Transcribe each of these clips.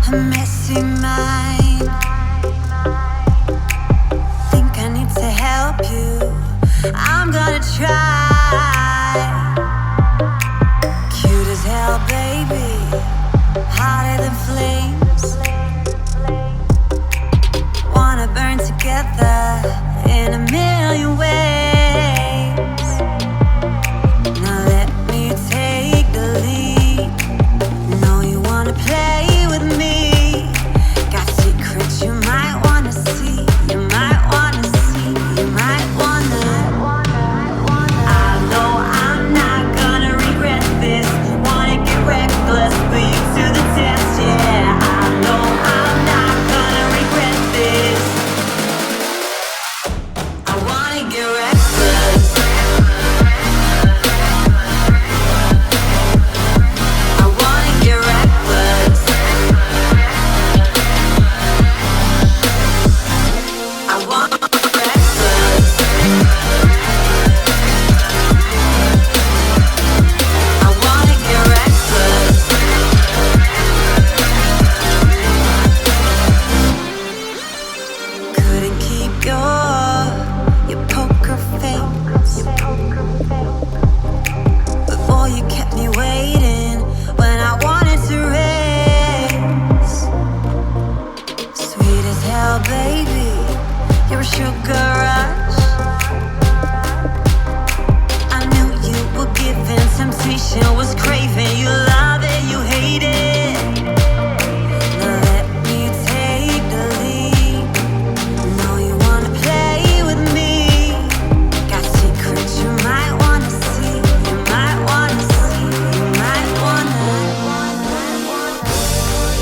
a messy mind. Think I need to help you. I'm gonna try. Cute as hell, baby. Hotter than flames. Wanna burn together in a million ways. Now let me take the lead. Know you wanna play with me. Got secrets you might wanna see. You might wanna see. You might wanna. I know I'm not gonna regret this. Wanna get reckless, put you to the test, yeah. I know I'm not gonna regret this. I wanna get reckless. I wanna get reckless. I wanna get reckless. I wanna get reckless. Couldn't keep your poker face. Before you kept me waiting when I wanted to race. Sweet as hell, baby. You're a sugar rush. I knew you were given temptation, was craving. You love it, you hate it. Now let me take the lead. Know you wanna play with me. Got secrets you might wanna see. You might wanna see. You might wanna.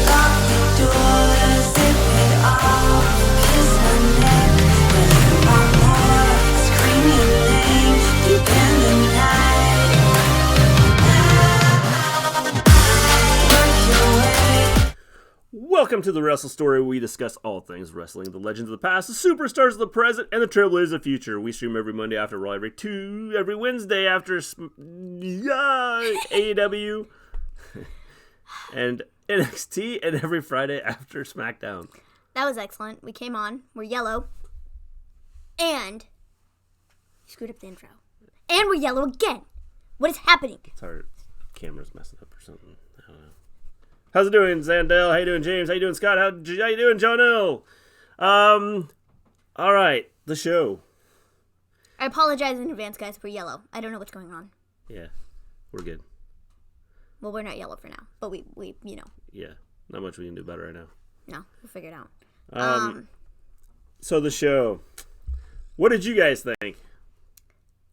Lock the door, zip it off. Kiss my neck when you want more. Scream your name deep in the night. Work your way. Welcome to the Wrestle Story, where we discuss all things wrestling, the legends of the past, the superstars of the present, and the trailblazers of the future. We stream every Monday after Raw, every Wednesday after AEW, and NXT, and every Friday after Smackdown. That was excellent. We came on. We're yellow. And you screwed up the intro. And we're yellow again. What is happening? It's our camera's messing up or something. I don't know. How's it doing, Zandel? How you doing, James? How you doing, Scott? How you doing, John L? All right, the show. I apologize in advance, guys. We're yellow. I don't know what's going on. Yeah, we're good. Well, we're not yellow for now. But we you know. Yeah, not much we can do about it right now. No, we'll figure it out. So the show. What did you guys think?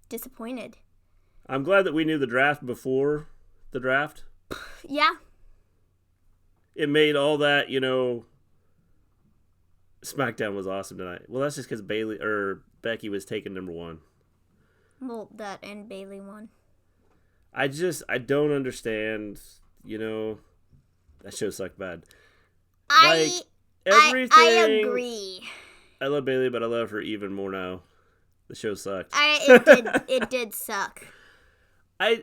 Disappointed. I'm glad that we knew the draft before the draft. Yeah. It made all that, SmackDown was awesome tonight. Well, that's just because Becky was taken number one. Well, that and Bayley won. I don't understand, that show sucked bad. I agree. I love Bayley, but I love her even more now. The show sucked. It did suck. If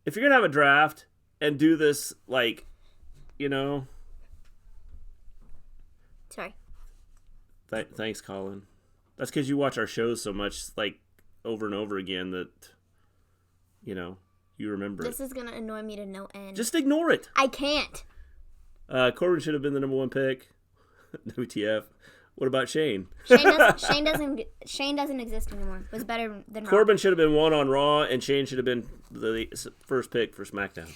you're going to have a draft and do this, Sorry. Thanks, Colin. That's because you watch our shows so much, over and over again that, you remember This it. is going to annoy me to no end. Just ignore it. I can't. Corbin should have been the number one pick. WTF. What about Shane? Shane doesn't exist anymore. Was better than Raw. Corbin should have been one on Raw, and Shane should have been the first pick for SmackDown.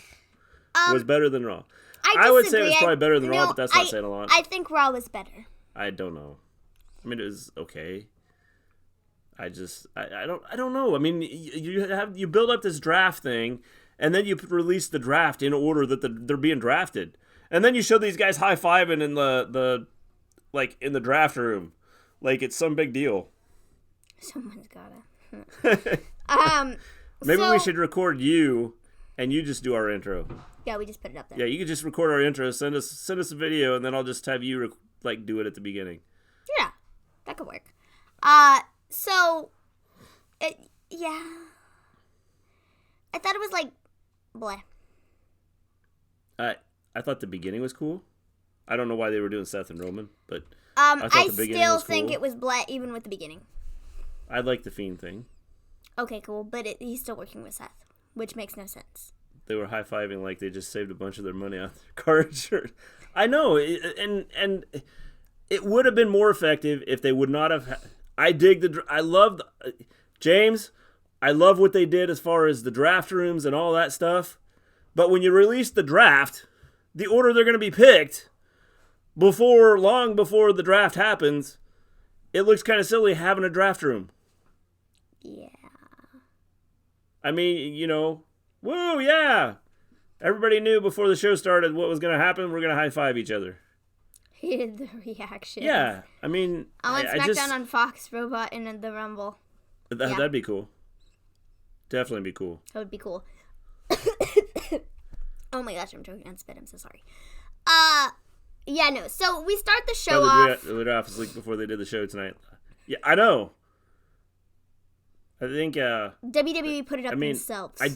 Was better than Raw. I would say it was probably better than Raw, but that's not saying a lot. I think Raw was better. I don't know. I mean, it was okay. I don't know. I mean, you build up this draft thing, and then you release the draft in order that they're being drafted, and then you show these guys high-fiving in the in the draft room, like it's some big deal. Someone's gotta. Maybe we should record you, and you just do our intro. Yeah, we just put it up there. Yeah, you can just record our intro, send us a video, and then I'll just have you do it at the beginning. Yeah, that could work. Yeah. I thought it was bleh. thought the beginning was cool. I don't know why they were doing Seth and Roman, but I thought I the beginning still was think cool. it was Blatt even with the beginning. I like the Fiend thing. Okay, cool, but he's still working with Seth, which makes no sense. They were high-fiving like they just saved a bunch of their money off their card shirt. I know, and it would have been more effective if they would not have. I love James. I love what they did as far as the draft rooms and all that stuff. But when you release the draft, the order they're going to be picked long before the draft happens, it looks kind of silly having a draft room. Yeah. I mean, woo, yeah. Everybody knew before the show started what was going to happen. We're going to high-five each other. Hated the reaction. Yeah, I mean... I want Smackdown on Fox, Robot in the Rumble. That'd be cool. Definitely be cool. That would be cool. Oh my gosh, I'm choking on spit. I'm so sorry. Yeah, no. So we start the show off. The draft was leaked before they did the show tonight. Yeah, I know. I think... WWE put it up themselves. And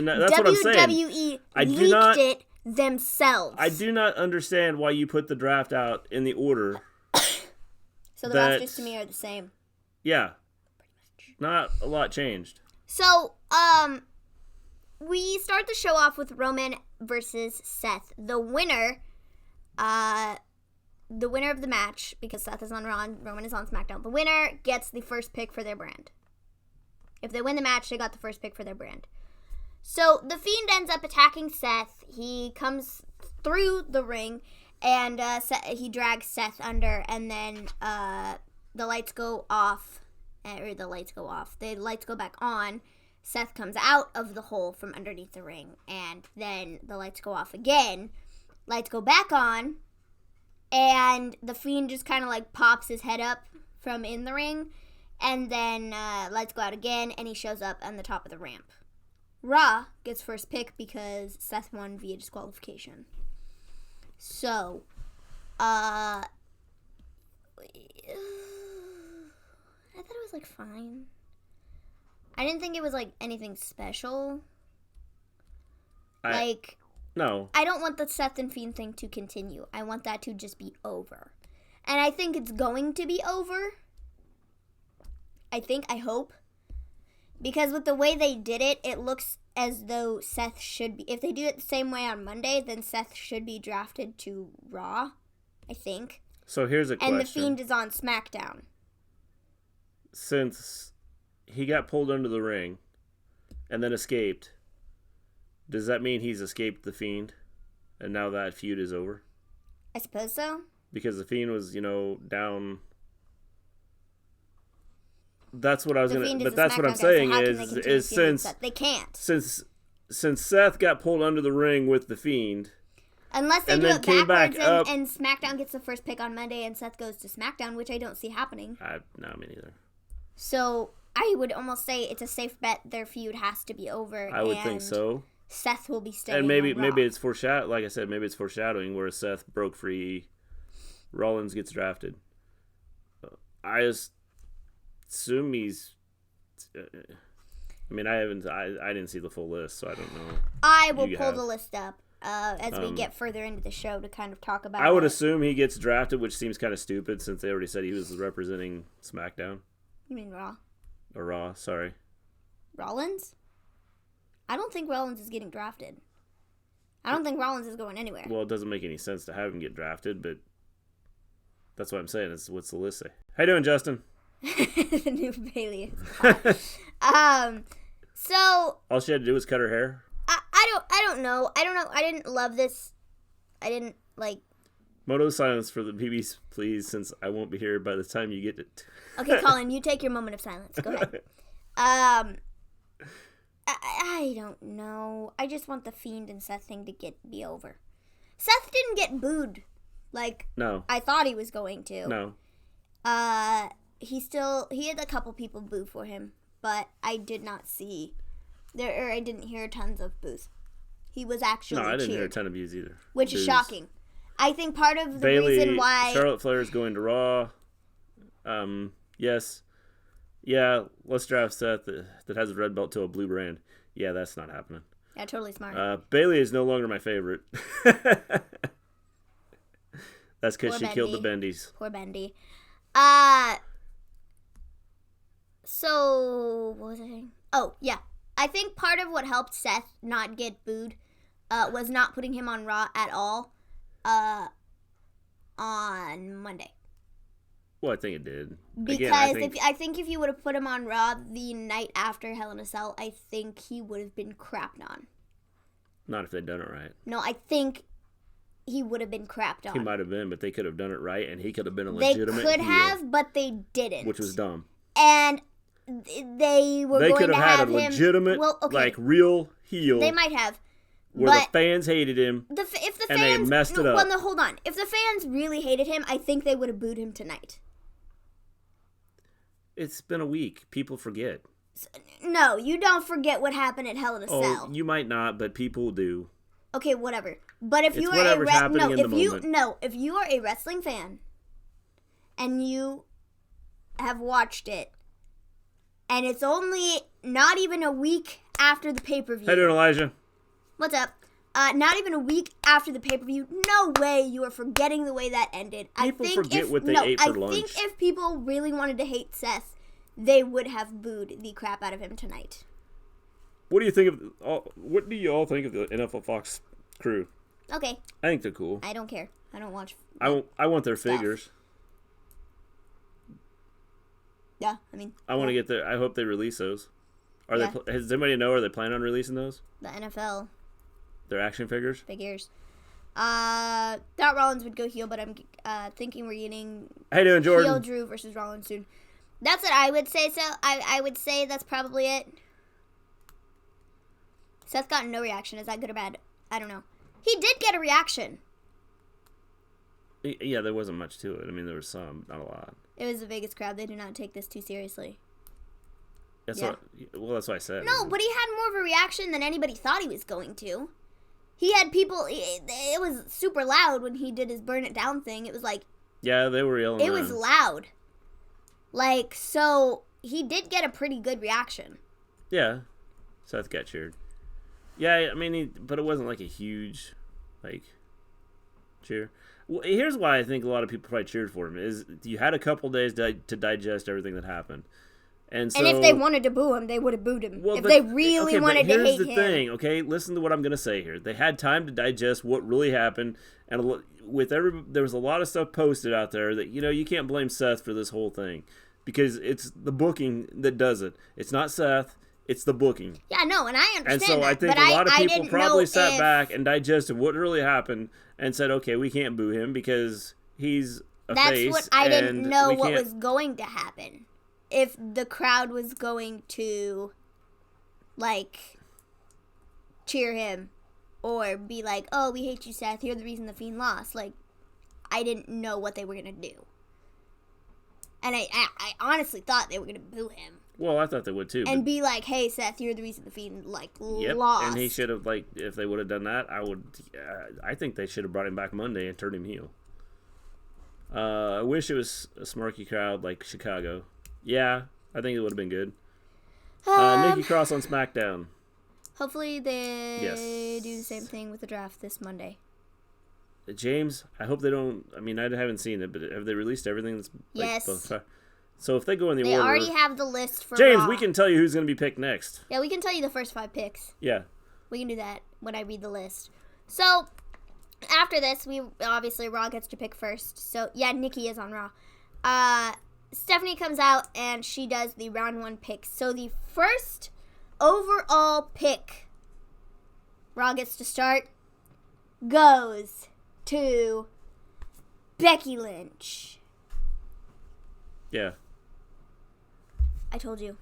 that's what I'm saying. WWE leaked it themselves. I do not understand why you put the draft out in the order. So the rosters to me are the same. Yeah. Not a lot changed. So, we start the show off with Roman versus Seth. The winner of the match, because Seth is on Raw and Roman is on SmackDown, the winner gets the first pick for their brand. If they win the match, they got the first pick for their brand. So, the Fiend ends up attacking Seth. He comes through the ring, and he drags Seth under, and then the lights go off. The lights go back on. Seth comes out of the hole from underneath the ring, and then the lights go off again. Lights go back on, and the Fiend just kind of like pops his head up from in the ring, and then lights go out again, and he shows up on the top of the ramp. Raw gets first pick because Seth won via disqualification. So, I thought it was, like, fine. I didn't think it was, like, anything special. No. I don't want the Seth and Fiend thing to continue. I want that to just be over. And I think it's going to be over. I hope. Because with the way they did it, it looks as though Seth should be... If they do it the same way on Monday, then Seth should be drafted to Raw, I think. So here's a question. And the Fiend is on SmackDown. Since he got pulled under the ring and then escaped, does that mean he's escaped the Fiend and now that feud is over? I suppose so. Because the Fiend was, down. That's what I was going to... But that's what I'm saying is since... They can't. Since Seth got pulled under the ring with the Fiend... Unless they and do then it came backwards back up, and SmackDown gets the first pick on Monday and Seth goes to SmackDown, which I don't see happening. No, me neither. So I would almost say it's a safe bet their feud has to be over. I would think so. Seth will be staying. And maybe on Raw. it's foreshadowing. Like I said, maybe it's foreshadowing where Seth broke free, Rollins gets drafted. I assume he's. I mean, I didn't see the full list, so I don't know. I will pull the list up as we get further into the show to kind of talk about. I would assume he gets drafted, which seems kind of stupid since they already said he was representing SmackDown. You mean Raw? Or Raw, sorry. Rollins? I don't think Rollins is getting drafted. I don't think Rollins is going anywhere. Well, it doesn't make any sense to have him get drafted, but that's what I'm saying. Is what's the list say? How you doing, Justin? The new Bayley. So all she had to do was cut her hair. I don't know. I didn't love this. I didn't like. Moto silence for the BBs, please, since I won't be here by the time you get it. Okay, Colin, you take your moment of silence. Go ahead. I don't know. I just want the Fiend and Seth thing to be over. Seth didn't get booed like I thought he was going to. No. He had a couple people boo for him, but I did not see I didn't hear tons of boos. He was actually I didn't cheered, hear a ton of views either. which is shocking. I think part of the Bayley, reason why Charlotte Flair is going to Raw. Yes. Yeah, let's draft Seth that has a red belt to a blue brand. Yeah, that's not happening. Yeah, totally smart. Bayley is no longer my favorite. That's because she killed the Bendies. Poor Bendy. So, what was I saying? Oh, yeah. I think part of what helped Seth not get booed was not putting him on Raw at all on Monday. Well, I think it did. Because I think if you would have put him on Raw the night after Hell in a Cell, I think he would have been crapped on. Not if they'd done it right. No, I think he would have been crapped on. He might have been, but they could have done it right, and he could have been a legitimate They could heel, have, but they didn't. which was dumb. And they were going to have him... They could have had a legitimate, real heel. They might have. Where the fans hated him, if the and fans, they messed it up. Well, no, hold on. If the fans really hated him, I think they would have booed him tonight. It's been a week. People forget. No, you don't forget what happened at Hell in a Cell. Oh, you might not, but people do. Okay, whatever. But if you are if you are a wrestling fan and you have watched it, and it's only not even a week after the pay-per-view. How you doing, Elijah? What's up? Not even a week after the pay-per-view. No way you are forgetting the way that ended. People forget what they ate for lunch. I think if people really wanted to hate Seth, they would have booed the crap out of him tonight. What do you think of? What do you all think of the NFL Fox crew? Okay. I think they're cool. I don't care. I don't watch. I want their figures. Yeah, I mean. I want to get their. I hope they release those. Does anybody know? Are they planning on releasing those? The NFL. Their action figures. Thought Rollins would go heel, but I'm thinking we're getting. How you doing, Jordan? Heel Drew versus Rollins soon. That's what I would say. So I would say that's probably it. Seth got no reaction. Is that good or bad? I don't know. He did get a reaction. Yeah, there wasn't much to it. I mean, there was some, not a lot. It was the Vegas crowd. They do not take this too seriously. That's what I said. No, but he had more of a reaction than anybody thought he was going to. He had people. It was super loud when he did his burn it down thing. It was like. Yeah, they were yelling. It was loud. So he did get a pretty good reaction. Yeah, Seth got cheered. Yeah, I mean, but it wasn't like a huge, cheer. Well, here's why I think a lot of people probably cheered for him is you had a couple days to digest everything that happened, and if they wanted to boo him, they would have booed him. Well, if they really wanted to hate him. Here's the thing, okay? Listen to what I'm gonna say here. They had time to digest what really happened, and there was a lot of stuff posted out there that you can't blame Seth for this whole thing because it's the booking that does it. It's not Seth. It's the booking. Yeah, no, and I understand and so that, I think a lot of people probably sat back and digested what really happened and said, okay, we can't boo him because he's a face. That's what I didn't know what was going to happen. If the crowd was going to, cheer him or be like, oh, we hate you, Seth. You're the reason the Fiend lost. I didn't know what they were going to do. And I honestly thought they were going to boo him. Well, I thought they would too. And be like, hey, Seth, you're the reason the Fiend, yep. lost. And he should have, if they would have done that, I think they should have brought him back Monday and turned him heel. I wish it was a smirky crowd like Chicago. Yeah, I think it would have been good. Nikki Cross on Smackdown. Hopefully they do the same thing with the draft this Monday. James, I hope they don't. I mean, I haven't seen it, but have they released everything? That's yes. So if they go in the order... They already have the list for James, Raw. we can tell you who's going to be picked next. Yeah, we can tell you the first 5 picks. Yeah. We can do that when I read the list. So, after this, obviously Raw gets to pick first. So, yeah, Nikki is on Raw. Stephanie comes out, and she does the round 1 picks. So, the first overall pick Raw gets to start goes to Becky Lynch. Yeah. I told you.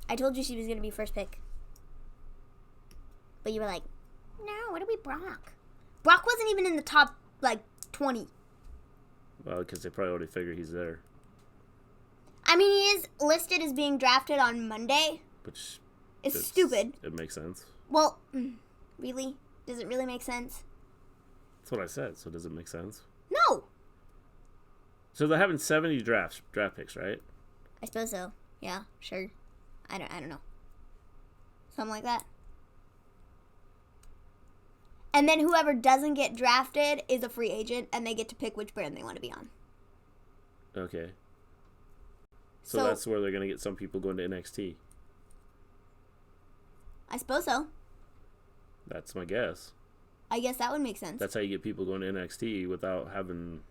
I told you she was going to be first pick. But you were like, no, it'll be Brock. Brock wasn't even in the top, 20. Well, because they probably already figured he's there. I mean, he is listed as being drafted on Monday. Which is stupid. It makes sense. Well, really? Does it really make sense? That's what I said, so does it make sense? No! So they're having 70 draft picks, right? I suppose so. Yeah, sure. I don't know. Something like that. And then whoever doesn't get drafted is a free agent, and they get to pick which brand they want to be on. Okay. So that's where they're going to get some people going to NXT. I suppose so. That's my guess. I guess that would make sense. That's how you get people going to NXT without having,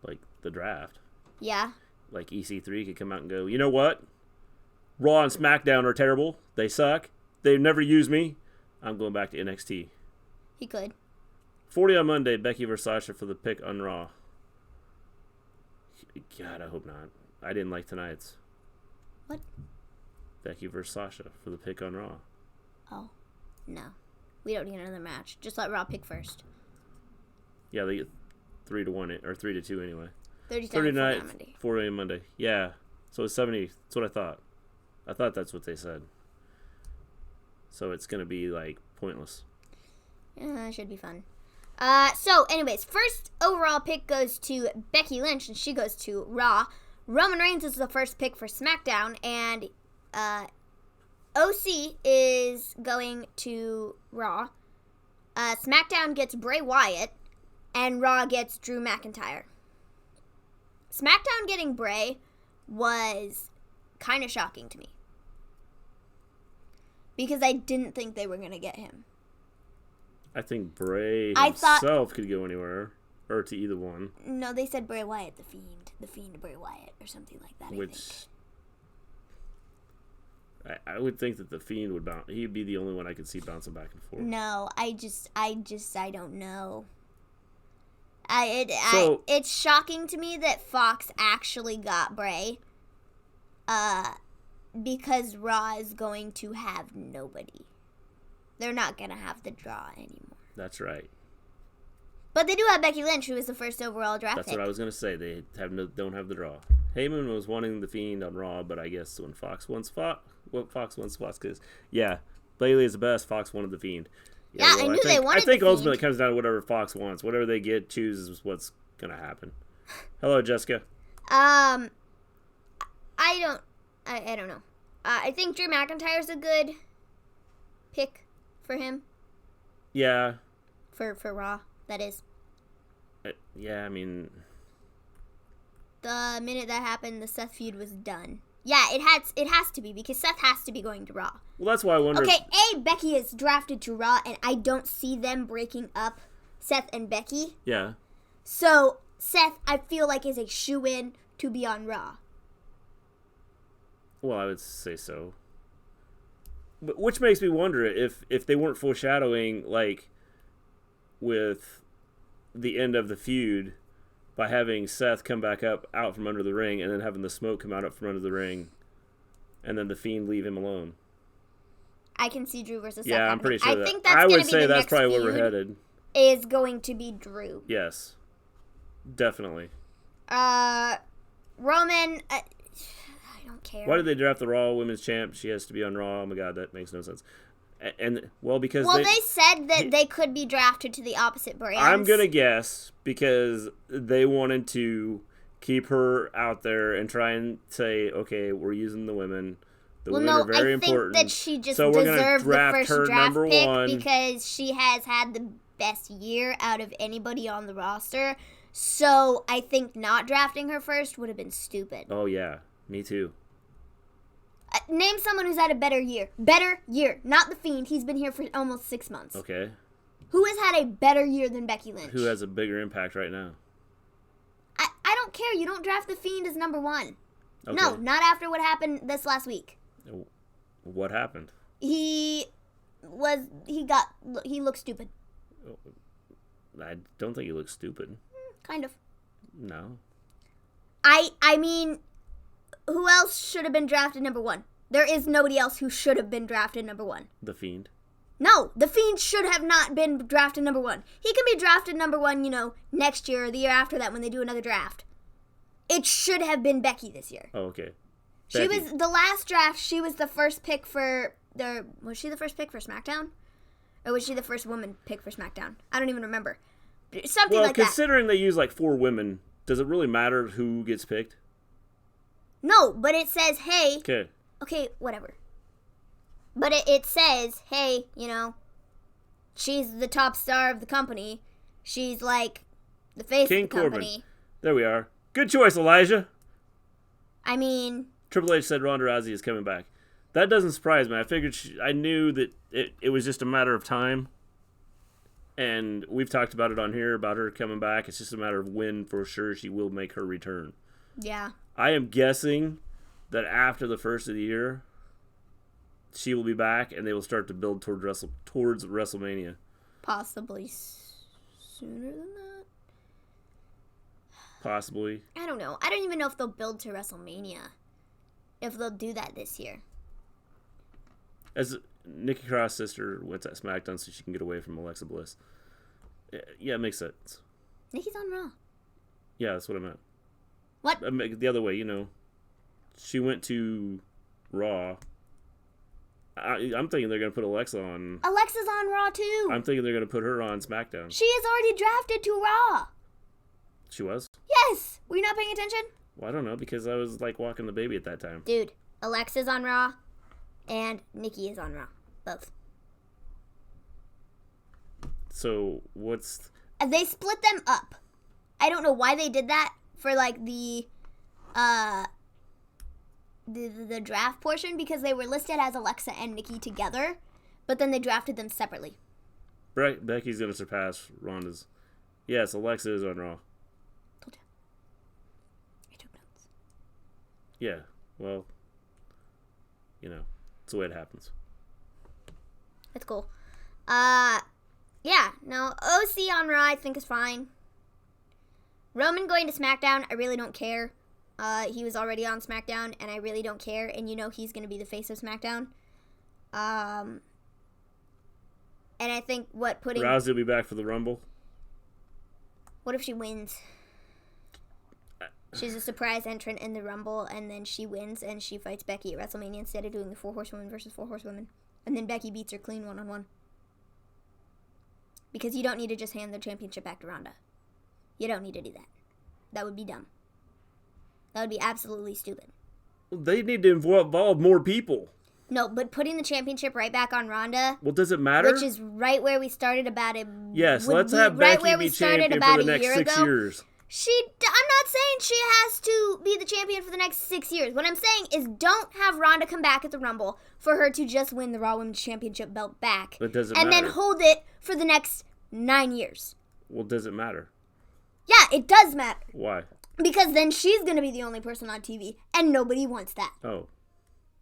like, the draft. Yeah. Like, EC3 could come out and go, you know what? Raw and SmackDown are terrible. They suck. They've never used me. I'm going back to NXT. He could. 40 on Monday, Becky versus Sasha for the pick on Raw. God, I hope not. I didn't like tonight's. What? Becky versus Sasha for the pick on Raw. Oh, no. We don't need another match. Just let Raw pick first. Yeah, they get 3-1 or 3-2 anyway. 30 night, on Monday. 4 a.m. Monday. Yeah, so it's 70. That's what I thought. I thought that's what they said. So it's gonna be like pointless. Yeah, it should be fun. So, anyways, first overall pick goes to Becky Lynch, and she goes to Raw. Roman Reigns is the first pick for SmackDown, and OC is going to Raw. SmackDown gets Bray Wyatt, and Raw gets Drew McIntyre. SmackDown getting Bray was kind of shocking to me, because I didn't think they were going to get him. I think Bray himself could go anywhere, or to either one. No, they said Bray Wyatt, the Fiend Bray Wyatt, or something like that. Which I would think that the Fiend would bounce. He'd be the only one I could see bouncing back and forth. No, I don't know. It's shocking to me that Fox actually got Bray. Because Raw is going to have nobody. They're not going to have the draw anymore. That's right. But they do have Becky Lynch, who is the first overall draft pick. That's what I was going to say. They don't have the draw. Heyman was wanting the Fiend on Raw, but I guess when Fox wants Fox, because, yeah, Bayley is the best. Fox wanted the Fiend. Yeah, I knew they wanted the Fiend. I think ultimately it comes down to whatever Fox wants. Whatever they get, chooses what's going to happen. Hello, Jessica. I don't know. I think Drew McIntyre's a good pick for him. Yeah. For Raw, that is. Yeah, I mean, the minute that happened, the Seth feud was done. Yeah, it has to be, because Seth has to be going to Raw. Well, that's why I wonder. Okay, Becky is drafted to Raw, and I don't see them breaking up Seth and Becky. Yeah. So Seth, I feel like, is a shoo-in to be on Raw. Well, I would say so. But which makes me wonder if they weren't foreshadowing, like, with the end of the feud by having Seth come back up out from under the ring and then having the smoke come out from under the ring and then the Fiend leave him alone. I can see Drew versus Seth. Yeah, I'm pretty sure I that. think that's I would gonna say be the that's next probably where we're feud headed. Is going to be Drew. Yes. Definitely. Roman... I don't care. Why did they draft the Raw Women's Champ? She has to be on Raw. Oh my God, that makes no sense. Because they said that they could be drafted to the opposite brands. I'm gonna guess because they wanted to keep her out there and try and say, okay, we're using the women. The women are very important. I think that she just so deserved the first draft pick one. because she has had the best year out of anybody on the roster. So I think not drafting her first would have been stupid. Oh yeah, me too. Name someone who's had a better year. Better year. Not the Fiend. He's been here for almost 6 months. Okay. Who has had a better year than Becky Lynch? Who has a bigger impact right now? I don't care. You don't draft the Fiend as number one. Okay. No, not after what happened this last week. What happened? He looked stupid. I don't think he looks stupid. Kind of. No. I mean, who else should have been drafted number one? There is nobody else who should have been drafted number one. The Fiend. No, the Fiend should have not been drafted number one. He can be drafted number one, next year or the year after that when they do another draft. It should have been Becky this year. Oh, okay. She was the last draft. She was the first pick for Was she the first pick for SmackDown, or was she the first woman pick for SmackDown? I don't even remember. Something like that. Well, considering they use like 4 women, does it really matter who gets picked? No, but it says, hey. Okay, whatever. But it says, hey, she's the top star of the company. She's like the face King of the company. Corbin. There we are. Good choice, Elijah. I mean, Triple H said Ronda Rousey is coming back. That doesn't surprise me. I figured I knew that it was just a matter of time. And we've talked about it on here, about her coming back. It's just a matter of when, for sure, she will make her return. yeah. I am guessing that after the first of the year, she will be back, and they will start to build towards WrestleMania. Possibly sooner than that. Possibly. I don't know. I don't even know if they'll build to WrestleMania. If they'll do that this year. As Nikki Cross' sister went at Smackdown so she can get away from Alexa Bliss. Yeah, it makes sense. Nikki's on Raw. Yeah, that's what I meant. What? The other way, she went to Raw. I'm thinking they're going to put Alexa on. Alexa's on Raw too. I'm thinking they're going to put her on SmackDown. She is already drafted to Raw. She was? Yes. Were you not paying attention? Well, I don't know, because I was like walking the baby at that time. Dude, Alexa's on Raw and Nikki is on Raw. Both. So what's... They split them up. I don't know why they did that for like the draft portion, because they were listed as Alexa and Nikki together, but then they drafted them separately. Becky's going to surpass Ronda's. Yes, Alexa is on Raw. Told you. I took notes. Yeah, well, it's the way it happens. That's cool. Yeah, no, OC on Raw I think is fine. Roman going to SmackDown, I really don't care. He was already on SmackDown, and I really don't care. And he's going to be the face of SmackDown. And I think Rousey will be back for the Rumble. What if she wins? She's a surprise entrant in the Rumble, and then she wins, and she fights Becky at WrestleMania instead of doing the 4 Horsewomen versus 4 Horsewomen. And then Becky beats her clean 1-on-1. Because you don't need to just hand the championship back to Ronda. You don't need to do that. That would be dumb. That would be absolutely stupid. They need to involve more people. No, but putting the championship right back on Ronda. Well, does it matter? Which is right where we started about it. Yes, let's have Becky be champion for the next 6 years. I'm not saying she has to be the champion for the next 6 years. What I'm saying is don't have Ronda come back at the Rumble for her to just win the Raw Women's Championship belt back. It doesn't and matter. then hold it for the next 9 years. Well, does it matter? Yeah, it does matter. Why? Because then she's going to be the only person on TV, and nobody wants that. Oh.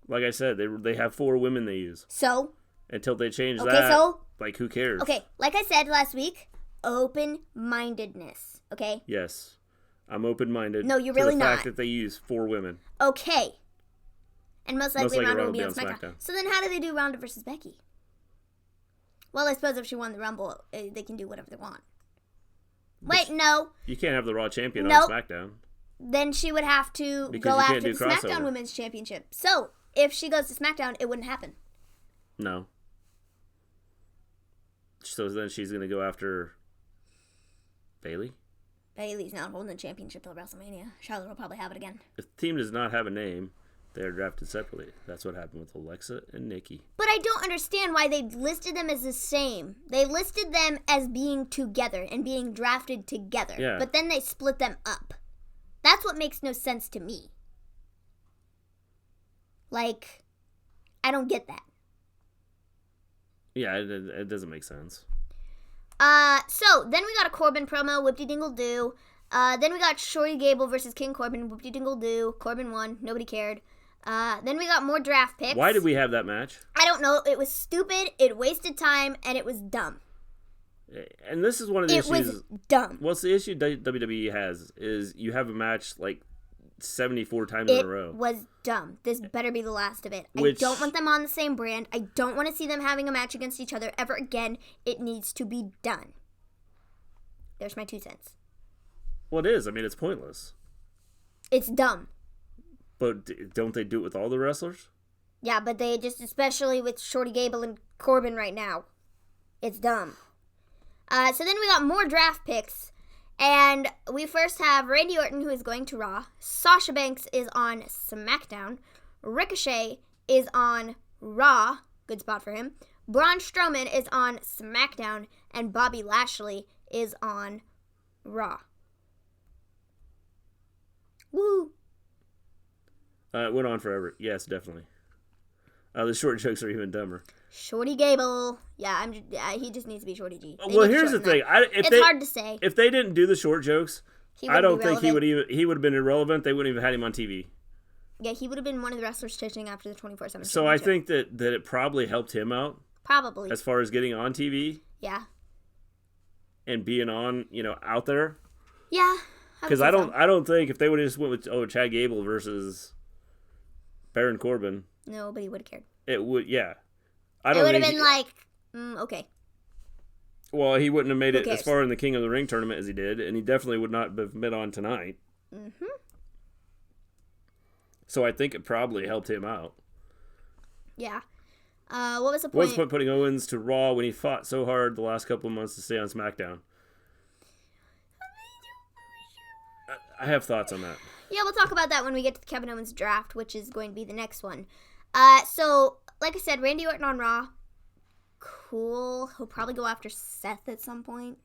Like I said, they have 4 women they use. So? Until they change Okay, that, so? like, who cares? Okay, like I said last week, open-mindedness, okay? Yes. I'm open-minded. No, you're really to the not. fact that they use 4 women. Okay. And most likely Ronda will be on SmackDown. SmackDown. So then how do they do Ronda versus Becky? Well, I suppose if she won the Rumble, they can do whatever they want. Wait, no. You can't have the Raw champion Nope. on SmackDown. Then she would have to Because go you can't after do the crossover. SmackDown Women's Championship. So, if she goes to SmackDown, it wouldn't happen. No. So then she's going to go after Bayley? Bayley's not holding the championship till WrestleMania. Charlotte will probably have it again. If the team does not have a name, they are drafted separately. That's what happened with Alexa and Nikki. But I don't understand why they listed them as the same. They listed them as being together and being drafted together. Yeah. But then they split them up. That's what makes no sense to me. Like, I don't get that. Yeah, it doesn't make sense. So, then we got a Corbin promo, whoop-de-dingle-doo. Then we got Shorty Gable versus King Corbin, whoop-de-dingle-doo. Corbin won, nobody cared. Then we got more draft picks. Why did we have that match? I don't know, it was stupid, it wasted time, and it was dumb. And this is one of the issues. It was dumb. What's the issue WWE has is you have a match like 74 times in a row. It was dumb. This better be the last of it. Which... I don't want them on the same brand. I don't want to see them having a match against each other ever again. It needs to be done. There's my 2 cents. Well, it is. I mean, it's pointless. It's dumb. But don't they do it with all the wrestlers? Yeah, but they just, especially with Shorty Gable and Corbin right now, it's dumb. So then we got more draft picks. And we first have Randy Orton, who is going to Raw. Sasha Banks is on SmackDown. Ricochet is on Raw. Good spot for him. Braun Strowman is on SmackDown, and Bobby Lashley is on Raw. Woo! It went on forever. Yes, definitely. The short jokes are even dumber. Shorty Gable. Yeah, he just needs to be Shorty G. Well, here's the thing. It's hard to say. If they didn't do the short jokes, I don't think he would have been irrelevant. They wouldn't even had him on TV. Yeah, he would have been one of the wrestlers stitching after the 24/7. So I think that it probably helped him out. Probably. As far as getting on TV. Yeah. And being on, out there. Yeah. Because I don't think if they would have just went with Chad Gable versus Baron Corbin. Nobody would have cared. It would, yeah. It would have been like, okay. Well, he wouldn't have made it as far in the King of the Ring tournament as he did, and he definitely would not have been on tonight. Mm-hmm. So I think it probably helped him out. Yeah. What was the point? What was the point putting Owens to Raw when he fought so hard the last couple of months to stay on SmackDown? I have thoughts on that. Yeah, we'll talk about that when we get to the Kevin Owens draft, which is going to be the next one. So, like I said, Randy Orton on Raw. Cool. He'll probably go after Seth at some point.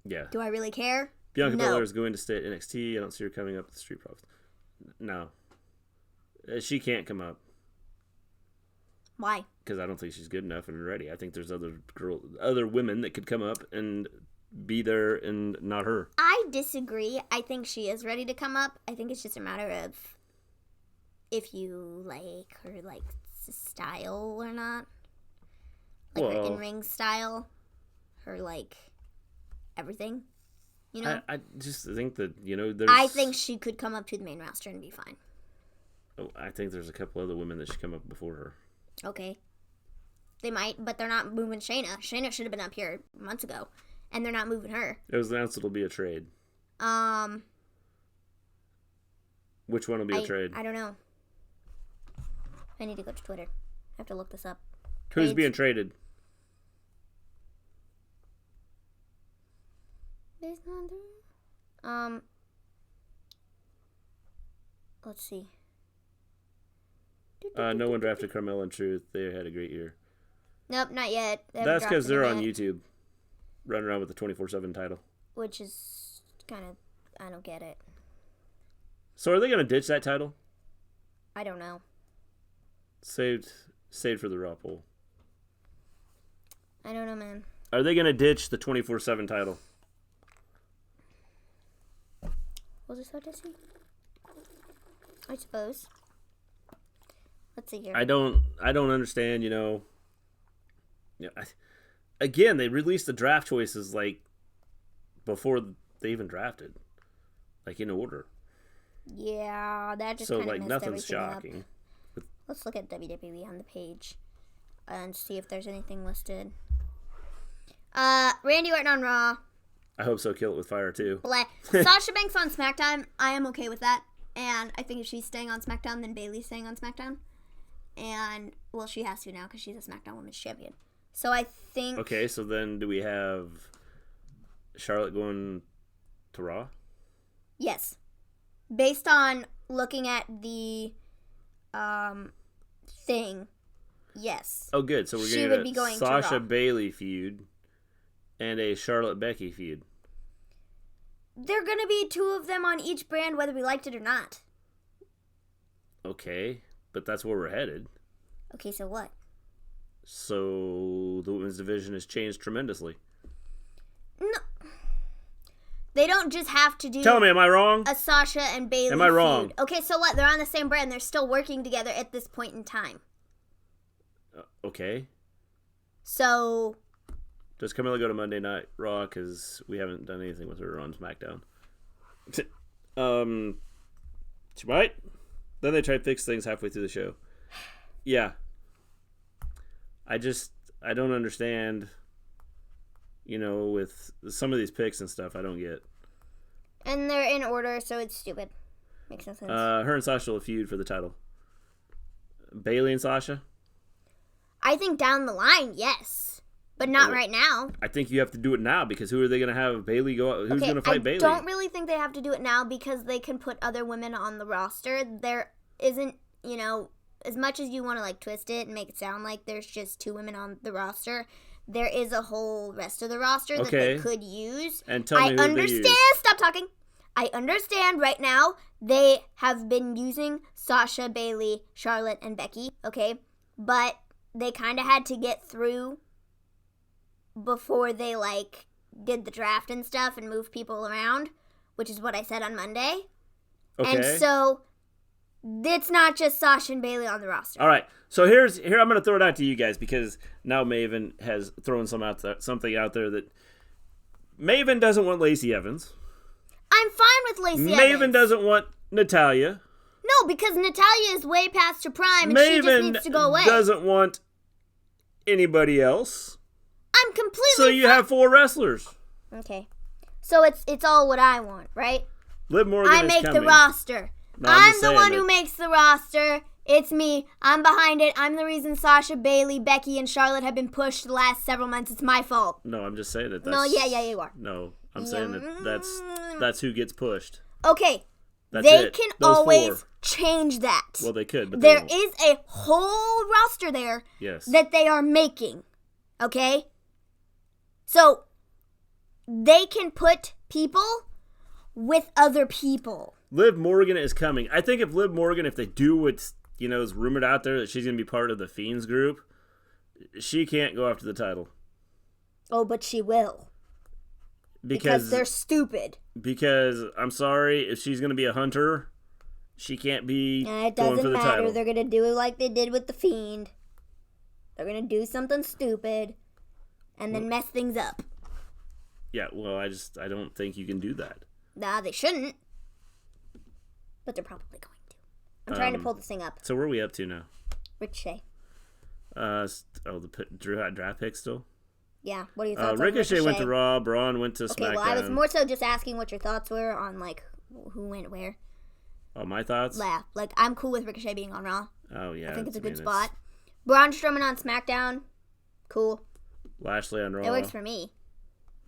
Yeah. Do I really care? Bianca Belair is going to stay at NXT. I don't see her coming up with the Street Profits. No. She can't come up. Why? Because I don't think she's good enough and ready. I think there's other women that could come up and be there and not her. I disagree. I think she is ready to come up. I think it's just a matter of if you like her style or not. Her in-ring style. Her everything. I just think that, there's... I think she could come up to the main roster and be fine. Oh, I think there's a couple other women that should come up before her. Okay. They might, but they're not moving Shayna. Shayna should have been up here months ago. And they're not moving her. It was announced it'll be a trade. Which one will be a trade? I don't know. I need to go to Twitter. I have to look this up. Who's being traded? Let's see. No one drafted Carmella and Truth. They had a great year. Nope, not yet. That's because they're on YouTube. Running around with the 24/7 title. Which is kind of... I don't get it. So are they going to ditch that title? I don't know. Saved for the Raw poll. I don't know, man. Are they going to ditch the 24/7 title? We'll just have to see. I suppose. Let's see here. I don't understand, again, they released the draft choices before they even drafted. In order. Yeah, that just kind of messed nothing's everything shocking. up. Let's look at WWE on the page and see if there's anything listed. Randy Orton on Raw. I hope so. Kill it with fire too. Sasha Banks on SmackDown. I am okay with that. And I think if she's staying on SmackDown, then Bayley's staying on SmackDown. And, well, she has to now because she's a SmackDown Women's Champion. So I think... Okay, so then do we have Charlotte going to Raw? Yes. Based on looking at the thing, yes. Oh, good. So we're getting a Sasha Bayley feud and a Charlotte Becky feud. They're going to be two of them on each brand whether we liked it or not. Okay, but that's where we're headed. Okay, so what? So the women's division has changed tremendously. No. They don't just have to do... Tell me, am I wrong? A Sasha and Bayley Am I wrong? feud. Okay, so what? They're on the same brand. They're still working together at this point in time. Okay. So... Does Carmella go to Monday Night Raw? Because we haven't done anything with her on SmackDown. She might. Then they try to fix things halfway through the show. Yeah. I don't understand, with some of these picks and stuff, I don't get. And they're in order, so it's stupid. Makes no sense. Her and Sasha will feud for the title. Bayley and Sasha? I think down the line, yes. But not right now. I think you have to do it now, because who are they going to have Bayley go? Who's going to fight Bayley? I don't really think they have to do it now because they can put other women on the roster. There isn't, as much as you want to like twist it and make it sound like there's just 2 women on the roster, there is a whole rest of the roster that they could use. And tell me who they use. Stop talking. I understand right now they have been using Sasha, Bayley, Charlotte, and Becky, okay? But they kind of had to get through before they, like, did the draft and stuff and moved people around, which is what I said on Monday. Okay. And so it's not just Sasha and Bayley on the roster. All right. So here I'm going to throw it out to you guys because now Maven has thrown something out there that Maven doesn't want Lacey Evans. I'm fine with Lacey Evans. Maven doesn't want Natalya. No, because Natalya is way past her prime and she just needs to go away. Maven doesn't want anybody else. I'm completely So you have 4 wrestlers. Okay. So it's all what I want, right? Liv Morgan I is make coming. the roster. No, I'm the one who makes the roster. It's me. I'm behind it. I'm the reason Sasha, Bayley, Becky, and Charlotte have been pushed the last several months. It's my fault. No, I'm just saying that. No, yeah, you are. No, I'm saying that's who gets pushed. Okay. That's they it. can Those always 4. change that. Well, they could, but there won't. is a whole roster there Yes. that they are making. Okay? So they can put people with other people. Liv Morgan is coming. I think if Liv Morgan, if they do what's, is rumored out there that she's going to be part of the Fiends group, she can't go after the title. Oh, but she will. Because they're stupid. Because, I'm sorry, if she's going to be a hunter, she can't be it going for doesn't the matter. title. They're going to do it like they did with the Fiend. They're going to do something stupid and then mess things up. Yeah, well, I don't think you can do that. Nah, they shouldn't. But they're probably going to. I'm trying to pull this thing up. So where are we up to now? Ricochet. The draft pick still? Yeah, what are your thoughts on Ricochet went to Raw, Braun went to SmackDown. Okay, well, I was more so just asking what your thoughts were on, like, who went where. Oh, my thoughts? Yeah, like, I'm cool with Ricochet being on Raw. Oh, yeah. I think it's a good spot. Braun Strowman on SmackDown. Cool. Lashley on Raw. It works for me.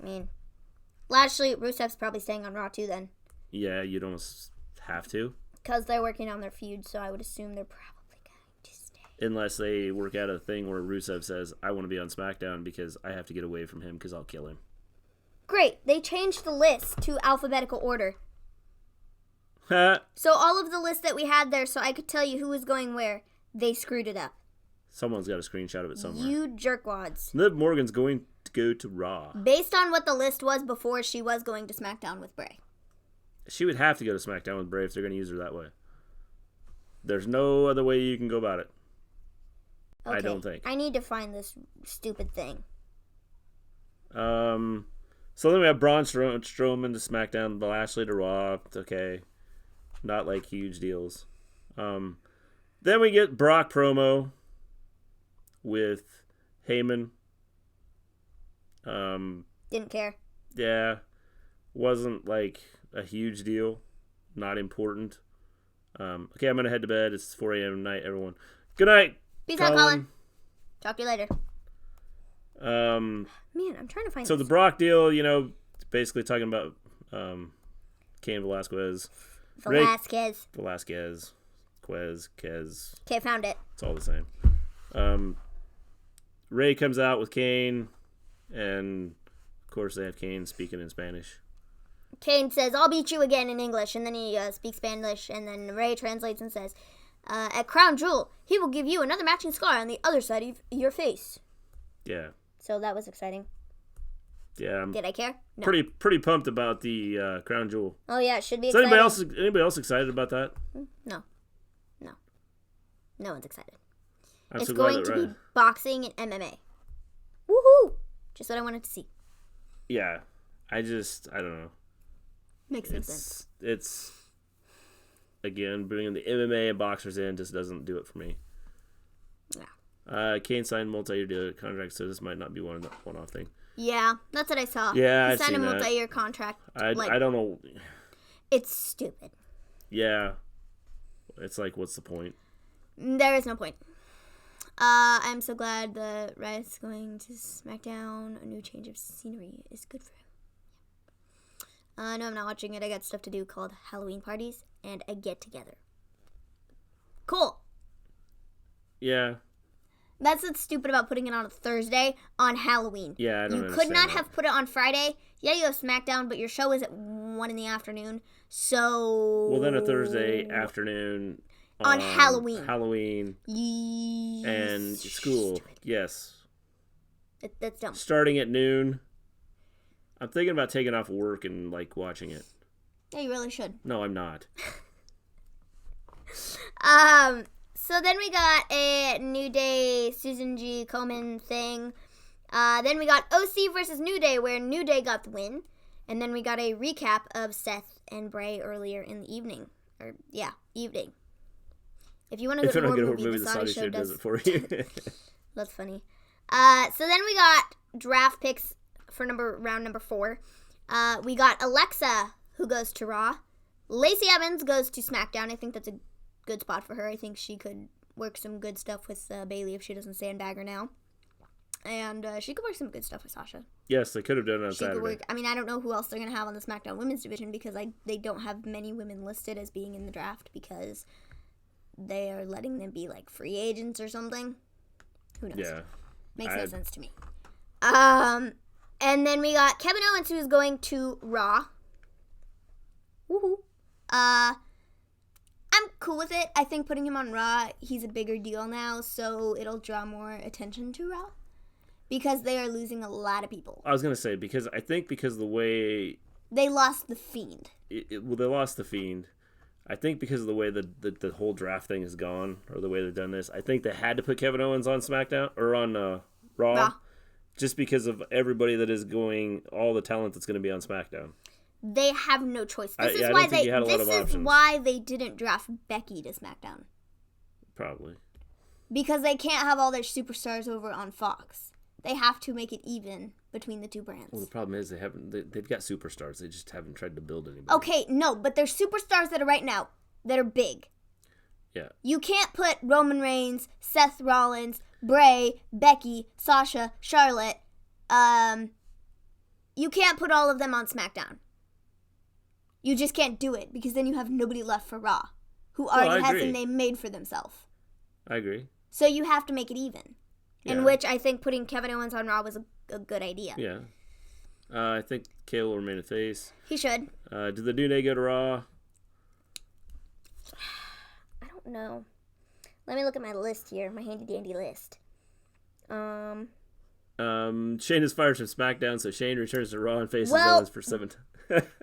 I mean, Lashley, Rusev's probably staying on Raw too then. Yeah, you don't have to. Because they're working on their feud, so I would assume they're probably going to stay. Unless they work out a thing where Rusev says, I want to be on SmackDown because I have to get away from him because I'll kill him. Great. They changed the list to alphabetical order. Ha! So all of the lists that we had there, so I could tell you who was going where, they screwed it up. Someone's got a screenshot of it somewhere. You jerkwads. Liv Morgan's going to go to Raw. Based on what the list was before, she was going to SmackDown with Bray. She would have to go to SmackDown with Bray if they're going to use her that way. There's no other way you can go about it. Okay. I don't think. I need to find this stupid thing. So then we have Braun Strowman to SmackDown, Lashley to Raw. Okay. Not like huge deals. Then we get Brock promo with Heyman. Didn't care. Yeah. Wasn't like a huge deal. Not important. Okay, I'm going to head to bed. It's 4 a.m. night, everyone. Good night. Peace out, Colin. Talk to you later. Man, I'm trying to find So this. the Brock deal, basically talking about Cain Velasquez. Velasquez. Quez. Okay, found it. It's all the same. Ray comes out with Kane, and of course they have Kane speaking in Spanish. Kane says, I'll beat you again in English, and then he speaks Spanish, and then Ray translates and says, at Crown Jewel, he will give you another matching scar on the other side of your face. Yeah. So that was exciting. Yeah. Did I care? No. Pretty pumped about the Crown Jewel. Oh, yeah, it should be Is exciting. anybody else excited about that? No. No one's excited. I'm It's so glad going that to be boxing and MMA. Woohoo! Just what I wanted to see. Yeah. I don't know. Makes no sense. It's again, bringing the MMA and boxers in just doesn't do it for me. Yeah. Kane signed multi-year contract, so this might not be one-off thing. Yeah, that's what I saw. Yeah, he I've signed seen a that. multi-year contract. I don't know. It's stupid. Yeah. It's like, what's the point? There is no point. I'm so glad that Riot's going to SmackDown. A new change of scenery is good for him. No, I'm not watching it. I got stuff to do called Halloween parties and a get-together. Cool. Yeah. That's what's stupid about putting it on a Thursday on Halloween. Yeah, I don't You understand could not that. have put it on Friday. Yeah, you have SmackDown, but your show is at 1 in the afternoon. So... Well, then a Thursday afternoon On Halloween. Halloween and school. Stupid. Yes. That's dumb. Starting at noon. I'm thinking about taking off work and, like, watching it. Yeah, you really should. No, I'm not. So then we got a New Day Susan G. Komen thing. Then we got OC versus New Day, where New Day got the win. And then we got a recap of Seth and Bray earlier in the evening. Evening. If you want to go to a horror movie, the Saudi show does it for you. That's funny. So then we got draft picks for round number 4. We got Alexa, who goes to Raw. Lacey Evans goes to SmackDown. I think that's a good spot for her. I think she could work some good stuff with Bayley if she doesn't sandbag her now. And she could work some good stuff with Sasha. Yes, they could have done it on Saturday. I mean, I don't know who else they're going to have on the SmackDown women's division because they don't have many women listed as being in the draft because they are letting them be like free agents or something. Who knows? Yeah. Makes no sense to me. And then we got Kevin Owens, who is going to Raw. Woohoo. I'm cool with it. I think putting him on Raw, he's a bigger deal now, so it'll draw more attention to Raw. Because they are losing a lot of people. I was going to say, because the way... They lost the Fiend. Well, they lost the Fiend. I think because of the way the whole draft thing has gone, or the way they've done this, I think they had to put Kevin Owens on SmackDown, or on Raw. Just because of everybody that is going, all the talent that's going to be on SmackDown. They have no choice. This is why they didn't draft Becky to SmackDown. Probably. Because they can't have all their superstars over on Fox. They have to make it even between the two brands. Well, the problem is they've got superstars. They just haven't tried to build anybody. Okay, no, but there's superstars that are right now that are big. Yeah. You can't put Roman Reigns, Seth Rollins, Bray, Becky, Sasha, Charlotte. You can't put all of them on SmackDown. You just can't do it because then you have nobody left for Raw who already has a name made for themselves. I agree. So you have to make it even. Yeah. In which I think putting Kevin Owens on Raw was a good idea. Yeah. I think Kale will remain a face. He should. Did the New Day go to Raw? I don't know. Let me look at my list here, my handy-dandy list. Shane is fired from SmackDown, so Shane returns to Raw and faces Owens for 7 times.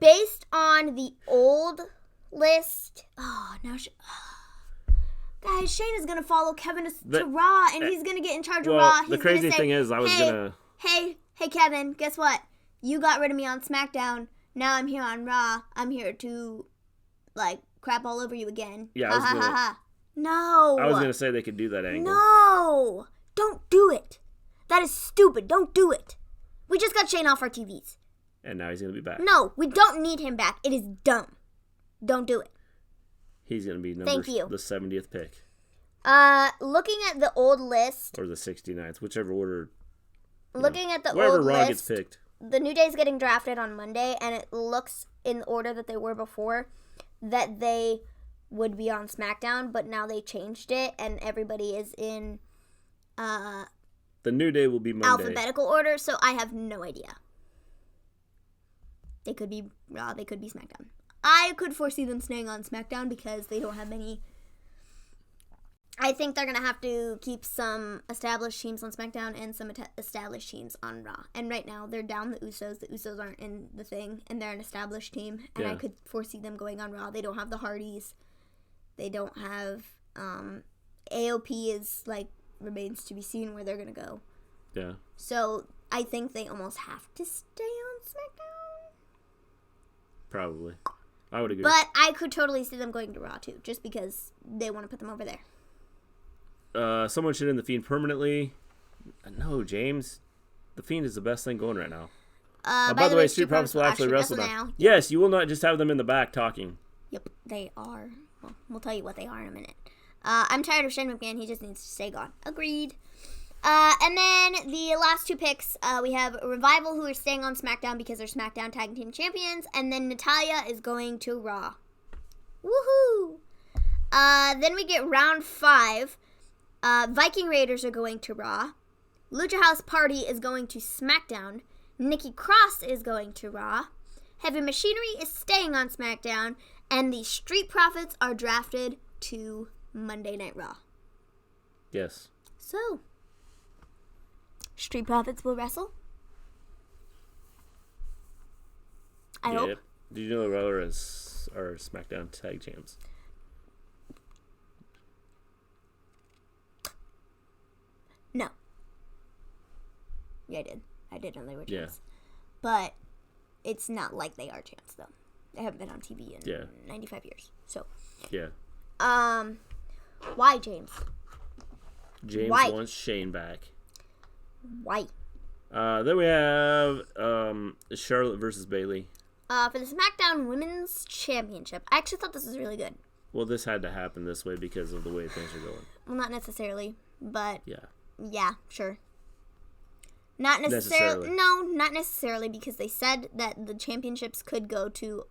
Based on the old list... Guys, Shane is going to follow Kevin to Raw, and he's going to get in charge of Raw. He's the crazy thing is, Hey, Kevin, guess what? You got rid of me on SmackDown. Now I'm here on Raw. I'm here to, crap all over you again. Yeah, No. I was going to say they could do that angle. No. Don't do it. That is stupid. Don't do it. We just got Shane off our TVs. And now he's going to be back. No, we don't need him back. It is dumb. Don't do it. He's going to be the 70th pick. Looking at the old list. Or the 69th, whichever order. Looking at the wherever old Raw list. Gets picked. The New Day's getting drafted on Monday, and it looks in the order that they were before that they would be on SmackDown, but now they changed it, and everybody is in the New Day will be Monday. Alphabetical order, so I have no idea. They could be Raw, they could be SmackDown. I could foresee them staying on SmackDown because they don't have many. I think they're going to have to keep some established teams on SmackDown and some established teams on Raw. And right now, they're down the Usos. The Usos aren't in the thing, and they're an established team. And I could foresee them going on Raw. They don't have the Hardys. They don't have... AOP is, remains to be seen where they're going to go. Yeah. So, I think they almost have to stay on SmackDown. Probably. I would agree. But I could totally see them going to Raw, too, just because they want to put them over there. Someone should end the Fiend permanently. No, James. The Fiend is the best thing going right now. By the way, Street Profits will actually wrestle now. Yes, you will not just have them in the back talking. Yep, they are. Well, we'll tell you what they are in a minute. I'm tired of Shane McMahon. He just needs to stay gone. Agreed. And then the last two picks, we have Revival, who are staying on SmackDown because they're SmackDown Tag Team Champions. And then Natalya is going to Raw. Woohoo! Then we get round 5. Viking Raiders are going to Raw. Lucha House Party is going to SmackDown. Nikki Cross is going to Raw. Heavy Machinery is staying on SmackDown. And the Street Profits are drafted to Monday Night Raw. Yes. So, Street Profits will wrestle. I hope. Do you know the Raw are SmackDown tag champs? No. Yeah, I did. I did know they were champs. Yeah. But it's not like they are champs, though. They haven't been on TV in 95 years. So. Yeah. Why, James? James Why? wants Shane back. Why? Then we have Charlotte versus Bayley. For the SmackDown Women's Championship. I actually thought this was really good. Well, this had to happen this way because of the way things are going. Well, not necessarily, but yeah, sure. Not necessarily. No, not necessarily, because they said that the championships could go to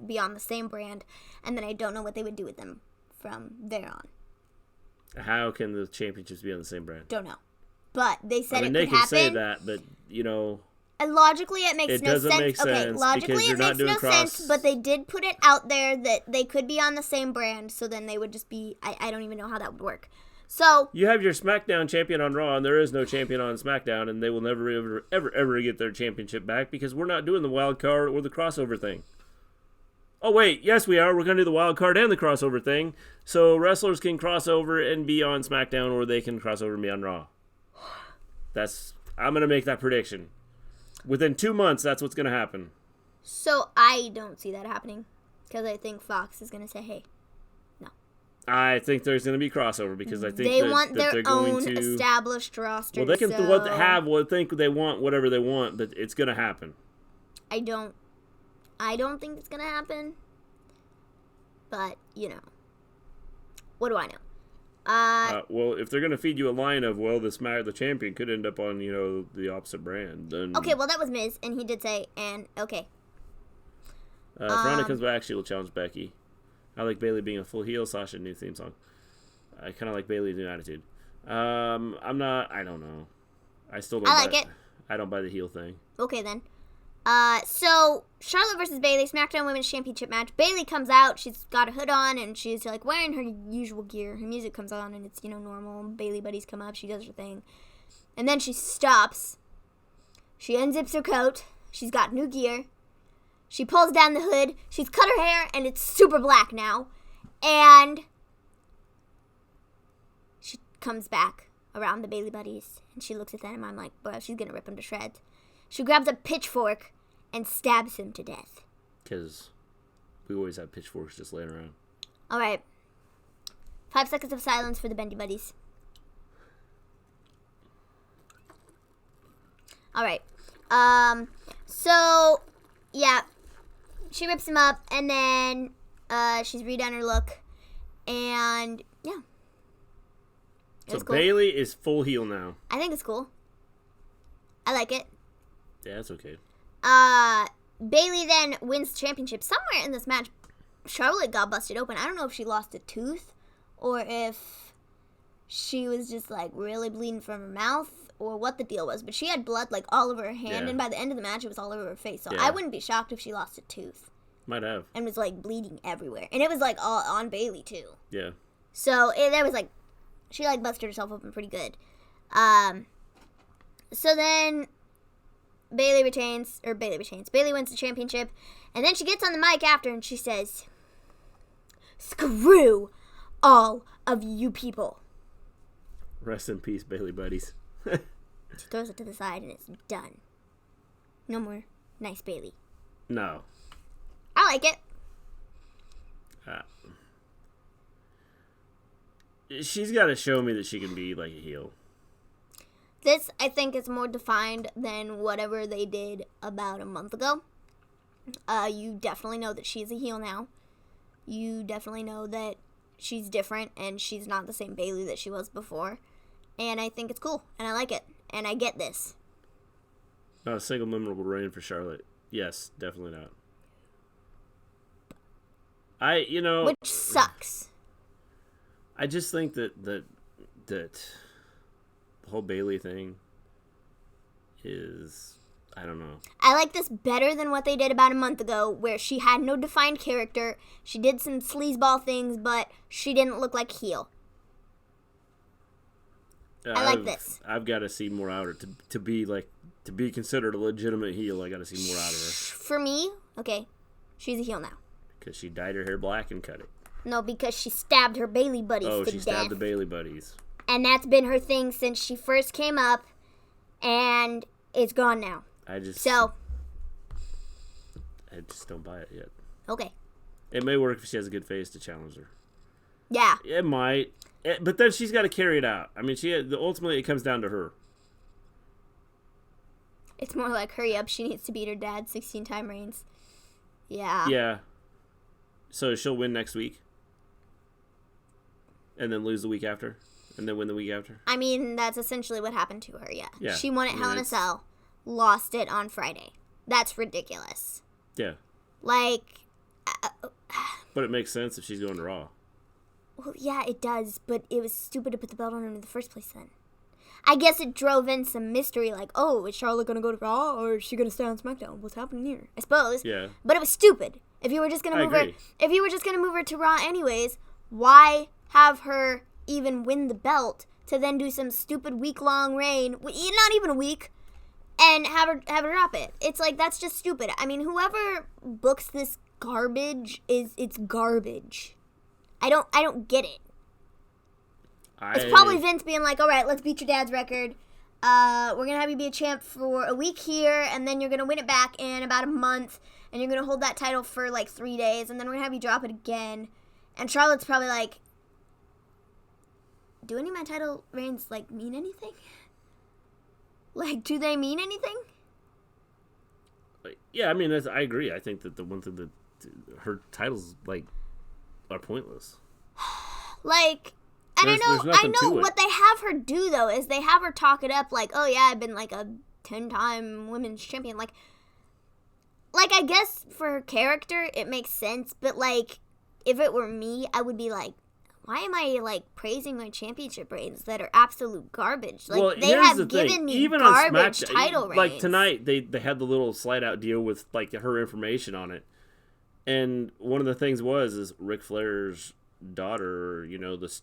be on the same brand, and then I don't know what they would do with them from there on. How can the championships be on the same brand? Don't know. But they said they it could can happen. say that, but, And logically, it makes no sense. It doesn't make sense. Okay, logically, it makes no sense, but they did put it out there that they could be on the same brand, so then they would just be... I don't even know how that would work. So... You have your SmackDown champion on Raw, and there is no champion on SmackDown, and they will never, ever get their championship back because we're not doing the wild card or the crossover thing. Oh, wait, yes, we are. We're going to do the wild card and the crossover thing, so wrestlers can cross over and be on SmackDown, or they can cross over and be on Raw. I'm going to make that prediction. Within 2 months, that's what's going to happen. So I don't see that happening because I think Fox is going to say, hey, no. I think there's going to be crossover because I think they want their they're going own to established roster. Well, they can think they want whatever they want, but it's going to happen. I don't think it's going to happen. But, what do I know? Well, if they're going to feed you a line of, the champion could end up on, the opposite brand, then... Okay, well, that was Miz, and he did say, and, okay. Ronda comes back, she will challenge Becky. I like Bayley being a full heel, Sasha, new theme song. I kind of like Bayley's new attitude. I don't know. I still don't like it. I don't buy the heel thing. Okay, then. So, Charlotte versus Bayley, SmackDown Women's Championship match. Bayley comes out, she's got a hood on, and she's, wearing her usual gear. Her music comes on, and it's, normal. Bayley buddies come up, she does her thing. And then she stops. She unzips her coat. She's got new gear. She pulls down the hood. She's cut her hair, and it's super black now. And she comes back around the Bayley buddies, and she looks at them, and I'm like, bro, she's gonna rip them to shreds. She grabs a pitchfork and stabs him to death. Because we always have pitchforks just laying around. All right. 5 seconds of silence for the Bendy Buddies. All right. So, yeah. She rips him up, and then she's redone her look. And, yeah. So cool. Bayley is full heel now. I think it's cool. I like it. Yeah, that's okay. Bayley then wins the championship. Somewhere in this match, Charlotte got busted open. I don't know if she lost a tooth or if she was just, really bleeding from her mouth or what the deal was. But she had blood, all over her hand, and by the end of the match, it was all over her face. So I wouldn't be shocked if she lost a tooth. Might have. And was, bleeding everywhere. And it was, all on Bayley, too. Yeah. So, there was, she, busted herself open pretty good. So then... Bayley wins the championship, and then she gets on the mic after and she says, "Screw all of you people." Rest in peace, Bayley buddies. She throws it to the side and it's done. No more nice Bayley. No. I like it. She's got to show me that she can be a heel. This, I think, is more defined than whatever they did about a month ago. You definitely know that she's a heel now. You definitely know that she's different and she's not the same Bayley that she was before. And I think it's cool, and I like it, and I get this. Not a single memorable reign for Charlotte. Yes, definitely not. Which sucks. I just think that that the whole Bayley thing is, I don't know. I like this better than what they did about a month ago, where she had no defined character. She did some sleazeball things, but she didn't look like heel. I like this. I've got to see more out of her to be considered a legitimate heel. I got to see more out of her. For me, okay, she's a heel now. Because she dyed her hair black and cut it. No, because she stabbed her Bayley buddies to death. Oh, she stabbed the Bayley buddies. And that's been her thing since she first came up, and it's gone now. I just don't buy it yet. Okay. It may work if she has a good face to challenge her. Yeah. It might. But then she's got to carry it out. I mean, ultimately it comes down to her. It's more like, hurry up, she needs to beat her dad 16-time reigns. Yeah. Yeah. So she'll win next week? And then lose the week after? And then win the week after? I mean, that's essentially what happened to her, yeah. She won at Hell in a Cell, lost it on Friday. That's ridiculous. Yeah. Like... but it makes sense if she's going to Raw. Well, yeah, it does, but it was stupid to put the belt on her in the first place then. I guess it drove in some mystery, like, oh, is Charlotte going to go to Raw, or is she going to stay on SmackDown? What's happening here? I suppose. Yeah. But it was stupid. If you were just going to move her, agree. if you were just going to move her to Raw anyways, why have her even win the belt to then do some stupid week-long reign, not even a week, and have her drop it? It's like, that's just stupid. I mean, whoever books this garbage it's garbage. I don't get it. It's probably Vince being like, all right, let's beat your dad's record. We're going to have you be a champ for a week here, and then you're going to win it back in about a month, and you're going to hold that title for like 3 days, and then we're going to have you drop it again. And Charlotte's probably like, do any of my title reigns, like, mean anything? Like, do they mean anything? Yeah, I mean, I agree. I think that the one thing that her titles, like, are pointless. Like, I know what they have her do, though, is they have her talk it up like, oh, yeah, I've been, like, a 10-time women's champion. Like, I guess for her character, it makes sense, but, like, if it were me, I would be like, why am I, like, praising my championship reigns that are absolute garbage? Like, well, they have given me even garbage on title reigns. Like, tonight, they had the little slide-out deal with, like, her information on it. And one of the things is Ric Flair's daughter, you know, the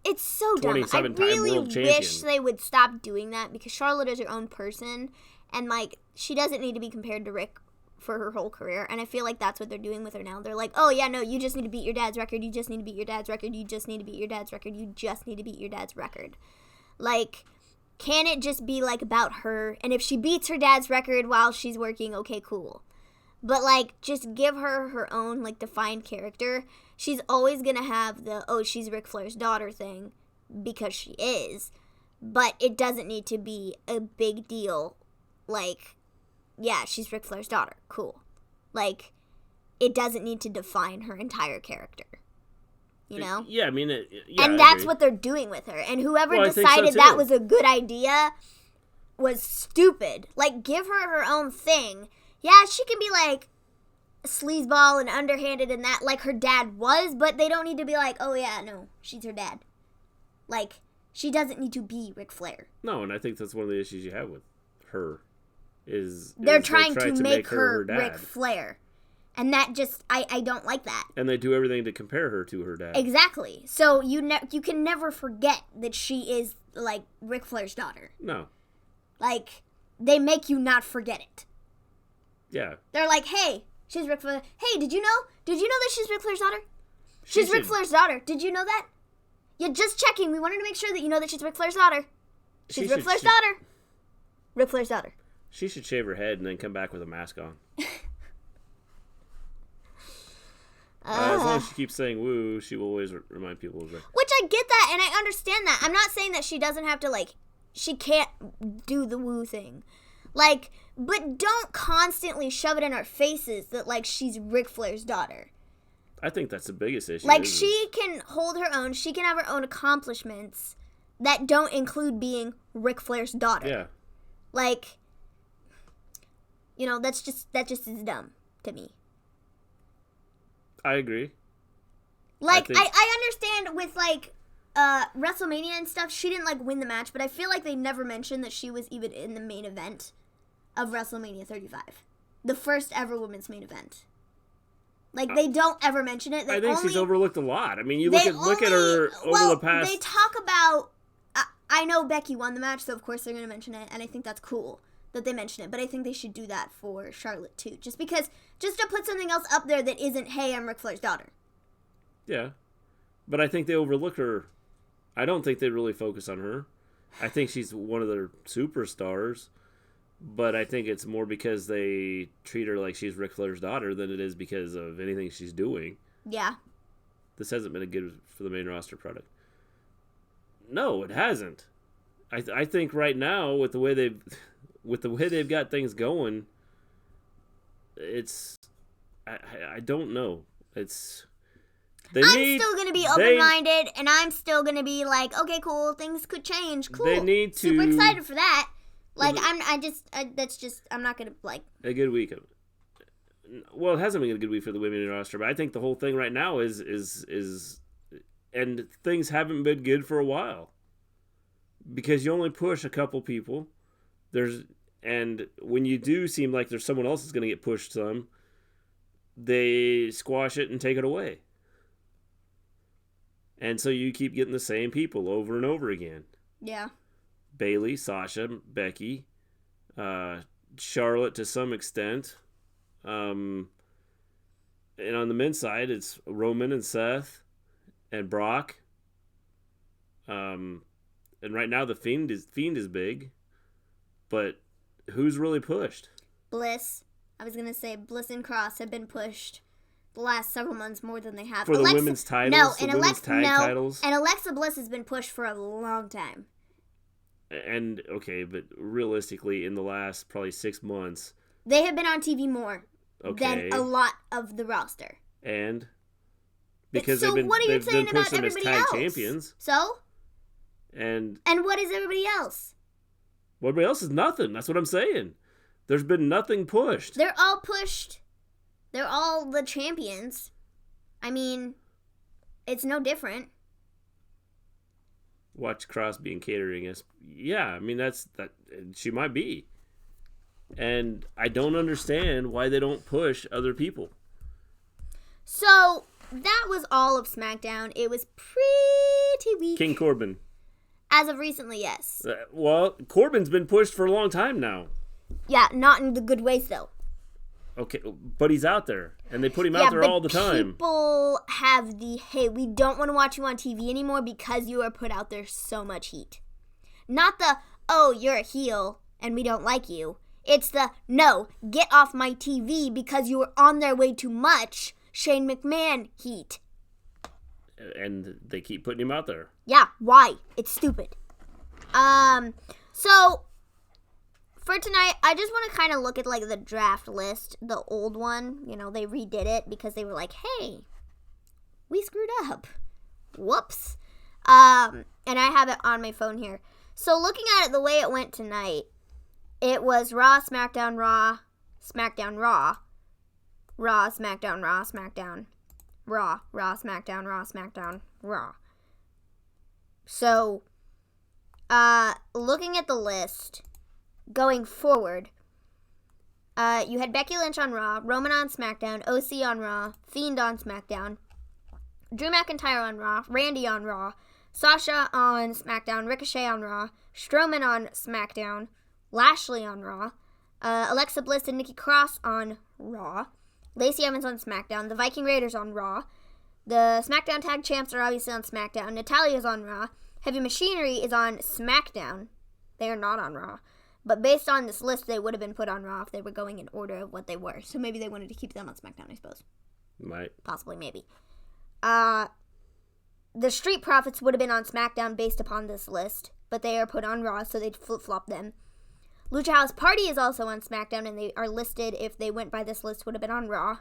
it's so dumb. I really wish they would stop doing that, because Charlotte is her own person, and, like, she doesn't need to be compared to Ric for her whole career, and I feel like that's what they're doing with her now. They're like, oh, yeah, no, you just need to beat your dad's record, you just need to beat your dad's record, you just need to beat your dad's record, you just need to beat your dad's record. Like, can it just be, like, about her? And if she beats her dad's record while she's working, okay, cool. But, like, just give her her own, like, defined character. She's always going to have the, oh, she's Ric Flair's daughter thing, because she is. But it doesn't need to be a big deal. Like, yeah, she's Ric Flair's daughter. Cool. Like, it doesn't need to define her entire character. You know? Yeah, I mean, and that's what they're doing with her. And whoever decided that was a good idea was stupid. Like, give her her own thing. Yeah, she can be, like, sleazeball and underhanded and that, like her dad was, but they don't need to be like, oh, yeah, no, she's her dad. Like, she doesn't need to be Ric Flair. No, and I think that's one of the issues you have with her, is they're trying to make her Ric Flair. And that just, I don't like that. And they do everything to compare her to her dad. Exactly. So you can never forget that she is, like, Ric Flair's daughter. No. Like, they make you not forget it. Yeah. They're like, hey, she's Ric Flair. Hey, did you know that she's Ric Flair's daughter? She's Ric Flair's daughter. Did you know that? Yeah, just checking. We wanted to make sure that you know that she's Ric Flair's daughter. She's Ric Flair's daughter. Ric Flair's daughter. She should shave her head and then come back with a mask on. As long as she keeps saying woo, she will always remind people of it. Which I get that, and I understand that. I'm not saying that she doesn't have to, like, she can't do the woo thing. Like, but don't constantly shove it in our faces that, like, she's Ric Flair's daughter. I think that's the biggest issue. Like, she can hold her own. She can have her own accomplishments that don't include being Ric Flair's daughter. Yeah. Like, you know, that just is dumb to me. I agree. Like, I understand with, like, WrestleMania and stuff, she didn't, like, win the match, but I feel like they never mentioned that she was even in the main event of WrestleMania 35. The first ever women's main event. Like, they don't ever mention it. I think she's overlooked a lot. I mean, you look at her over the past... They talk about... I know Becky won the match, so of course they're going to mention it, and I think that's cool that they mention it, but I think they should do that for Charlotte, too. Just to put something else up there that isn't, hey, I'm Ric Flair's daughter. Yeah. But I think they overlook her. I don't think they really focus on her. I think she's one of their superstars, but I think it's more because they treat her like she's Ric Flair's daughter than it is because of anything she's doing. Yeah. This hasn't been a good for the main roster product. No, it hasn't. I think right now with the way they've got things going, it's I don't know. It's I'm still going to be open-minded, and I'm still going to be like, okay, cool, things could change, cool. They need to... Super excited for that. Like, I'm not going to, like... A good week. Well, it hasn't been a good week for the women roster, but I think the whole thing right now is and things haven't been good for a while. Because you only push a couple people. And when you do seem like there's someone else that's going to get pushed some, they squash it and take it away. And so you keep getting the same people over and over again. Yeah. Bayley, Sasha, Becky, Charlotte to some extent. And on the men's side, it's Roman and Seth and Brock. And right now the Fiend is big. But who's really pushed? Bliss. I was going to say Bliss and Cross have been pushed the last several months more than they have. For the women's titles? The women's tag titles? And Alexa Bliss has been pushed for a long time. And, okay, but realistically, in the last probably 6 months... They have been on TV more than a lot of the roster. And? Because so they've what are you been saying about pushed them as everybody tag else? champions. So? And what is everybody else? Well, everybody else is nothing. That's what I'm saying. There's been nothing pushed. They're all pushed. They're all the champions. I mean, it's no different. Watch Crosby and catering us. Yeah, I mean that she might be. And I don't understand why they don't push other people. So that was all of SmackDown. It was pretty weak. King Corbin. As of recently, yes. Well, Corbin's been pushed for a long time now. Yeah, not in the good ways though. Okay, but he's out there, and they put him out there all the time. People have the, hey, we don't want to watch you on TV anymore because you are put out there so much heat. Not the, oh, you're a heel and we don't like you. It's the, no, get off my TV because you were on there way too much. Shane McMahon heat. And they keep putting him out there. Yeah, why? It's stupid. So for tonight, I just want to kind of look at like the draft list, the old one. You know, they redid it because they were like, hey, we screwed up. Whoops. And I have it on my phone here. So looking at it the way it went tonight, it was Raw, SmackDown, Raw, SmackDown, Raw, Raw, SmackDown, Raw, SmackDown, Raw, Raw, SmackDown, Raw, SmackDown, Raw. So, looking at the list, going forward, you had Becky Lynch on Raw, Roman on SmackDown, OC on Raw, Fiend on SmackDown, Drew McIntyre on Raw, Randy on Raw, Sasha on SmackDown, Ricochet on Raw, Strowman on SmackDown, Lashley on Raw, Alexa Bliss and Nikki Cross on Raw, Lacey Evans on SmackDown, the Viking Raiders on Raw, the SmackDown Tag Champs are obviously on SmackDown, Natalia's on Raw, Heavy Machinery is on SmackDown, they are not on Raw, but based on this list, they would have been put on Raw if they were going in order of what they were, so maybe they wanted to keep them on SmackDown, I suppose. Might. Possibly, maybe. The Street Profits would have been on SmackDown based upon this list, but they are put on Raw, so they'd flip-flop them. Lucha House Party is also on SmackDown, and they are listed, if they went by this list, would have been on Raw.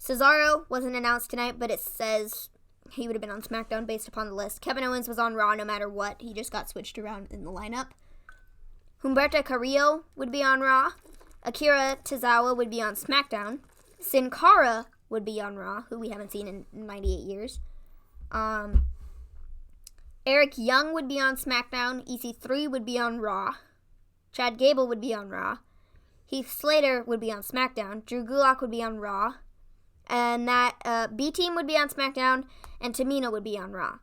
Cesaro wasn't announced tonight, but it says he would have been on SmackDown based upon the list. Kevin Owens was on Raw no matter what. He just got switched around in the lineup. Humberto Carrillo would be on Raw. Akira Tozawa would be on SmackDown. Sin Cara would be on Raw, who we haven't seen in 98 years. Eric Young would be on SmackDown. EC3 would be on Raw. Chad Gable would be on Raw. Heath Slater would be on SmackDown. Drew Gulak would be on Raw. And that B-Team would be on SmackDown. And Tamina would be on Raw.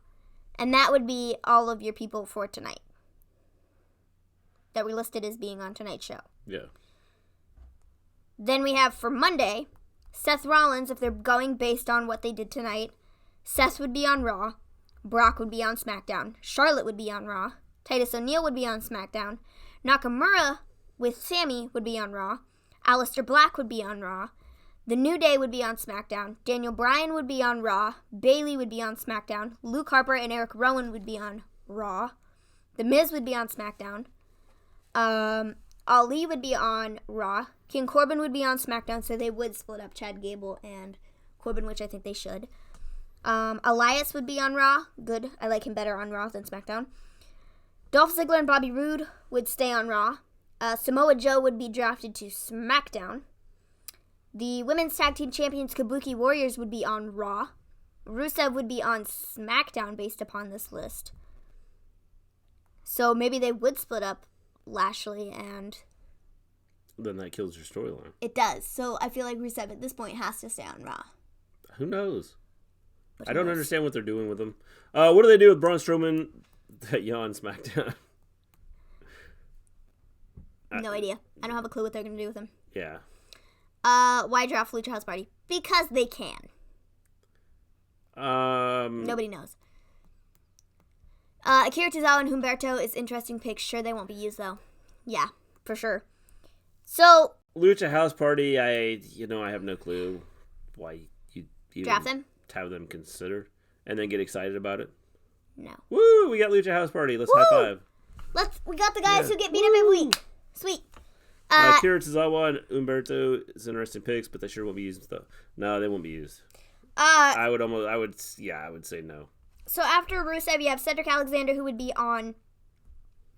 And that would be all of your people for tonight that we listed as being on tonight's show. Yeah. Then we have for Monday, Seth Rollins, if they're going based on what they did tonight. Seth would be on Raw. Brock would be on SmackDown. Charlotte would be on Raw. Titus O'Neil would be on SmackDown. Nakamura with Sammy would be on Raw. Aleister Black would be on Raw. The New Day would be on SmackDown. Daniel Bryan would be on Raw. Bayley would be on SmackDown. Luke Harper and Eric Rowan would be on Raw. The Miz would be on SmackDown. Ali would be on Raw. King Corbin would be on SmackDown, so they would split up Chad Gable and Corbin, which I think they should. Elias would be on Raw. Good. I like him better on Raw than SmackDown. Dolph Ziggler and Bobby Roode would stay on Raw. Samoa Joe would be drafted to SmackDown. The Women's Tag Team Champions Kabuki Warriors would be on Raw. Rusev would be on SmackDown based upon this list. So maybe they would split up Lashley and... Then that kills your storyline. It does. So I feel like Rusev at this point has to stay on Raw. Who knows? I don't understand what they're doing with him. What do they do with Braun Strowman that on SmackDown? No idea. I don't have a clue what they're going to do with him. Yeah. Why draft Lucha House Party? Because they can. Nobody knows. Akira Tozawa and Humberto is interesting picks. Sure, they won't be used, though. Yeah, for sure. So... Lucha House Party, I have no clue why you draft them? Have them considered and then get excited about it. No. Woo! We got Lucha House Party. Let's high five. We got the guys who get beat up every week. Sweet. Akira Tozawa and Humberto is interesting picks, but they sure won't be used though. No, they won't be used. I would say no. So after Rusev, you have Cedric Alexander, who would be on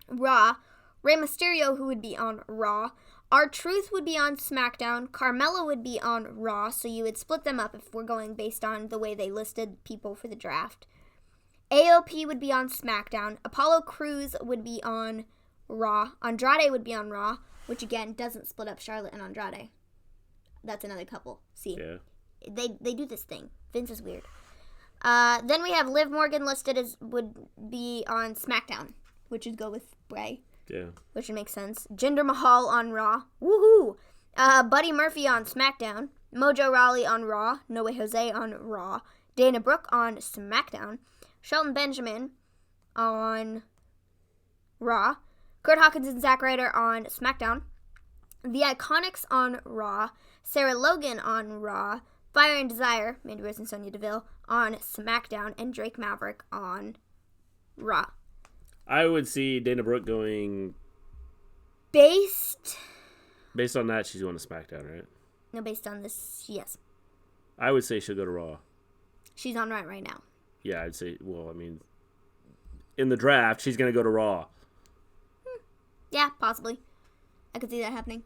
Raw. Rey Mysterio, who would be on Raw. R-Truth would be on SmackDown. Carmella would be on Raw, so you would split them up if we're going based on the way they listed people for the draft. AOP would be on SmackDown. Apollo Crews would be on Raw. Andrade would be on Raw, which again doesn't split up Charlotte and Andrade. That's another couple. See, yeah. They do this thing. Vince is weird. Then we have Liv Morgan listed as would be on SmackDown, which would go with Bray. Yeah. Which would make sense. Jinder Mahal on Raw. Woohoo! Buddy Murphy on SmackDown. Mojo Rawley on Raw. No Way Jose on Raw. Dana Brooke on SmackDown. Shelton Benjamin on Raw. Kurt Hawkins and Zack Ryder on SmackDown. The Iconics on Raw. Sarah Logan on Raw. Fire and Desire, Mandy Rose and Sonya Deville, on SmackDown. And Drake Maverick on Raw. I would see Dana Brooke going... Based on that, she's going to SmackDown, right? No, based on this, yes. I would say she'll go to Raw. She's on Raw right now. Yeah, I'd say, in the draft, she's going to go to Raw. Yeah, possibly. I could see that happening.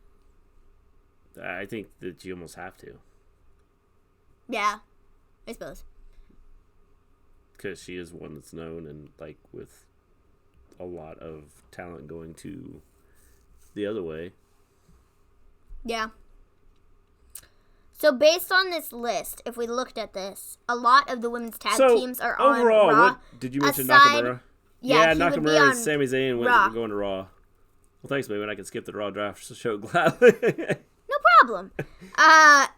I think that you almost have to. Yeah, I suppose. Because she is one that's known and, with a lot of talent going to the other way. Yeah. So based on this list, if we looked at this, a lot of the women's tag teams are overall, on Raw. Did you mention Nakamura? Yeah, Nakamura and Sami Zayn were going to Raw. Well, thanks, Maven. I can skip the Raw draft show gladly. No problem.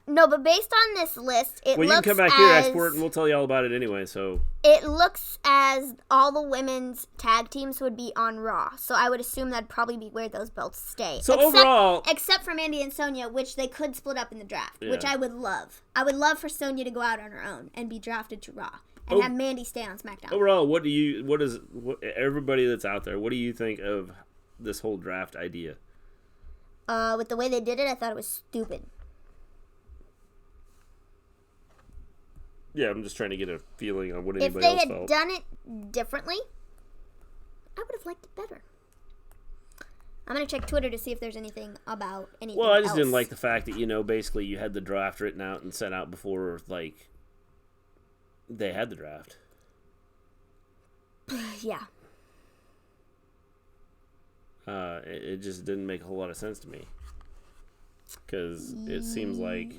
No, but based on this list, it looks you can come back here, Export, and we'll tell you all about it anyway. So it looks as all the women's tag teams would be on Raw. So I would assume that'd probably be where those belts stay. So overall, except for Mandy and Sonya, which they could split up in the draft, which I would love. I would love for Sonya to go out on her own and be drafted to Raw, and have Mandy stay on SmackDown. Overall, everybody that's out there, what do you think of this whole draft idea? With the way they did it, I thought it was stupid. Yeah, I'm just trying to get a feeling on what anybody else felt. If they had done it differently, I would have liked it better. I'm going to check Twitter to see if there's anything about anything Well, I just else. didn't like the fact that, basically you had the draft written out and sent out before, they had the draft. Yeah. It just didn't make a whole lot of sense to me. Because it seems like,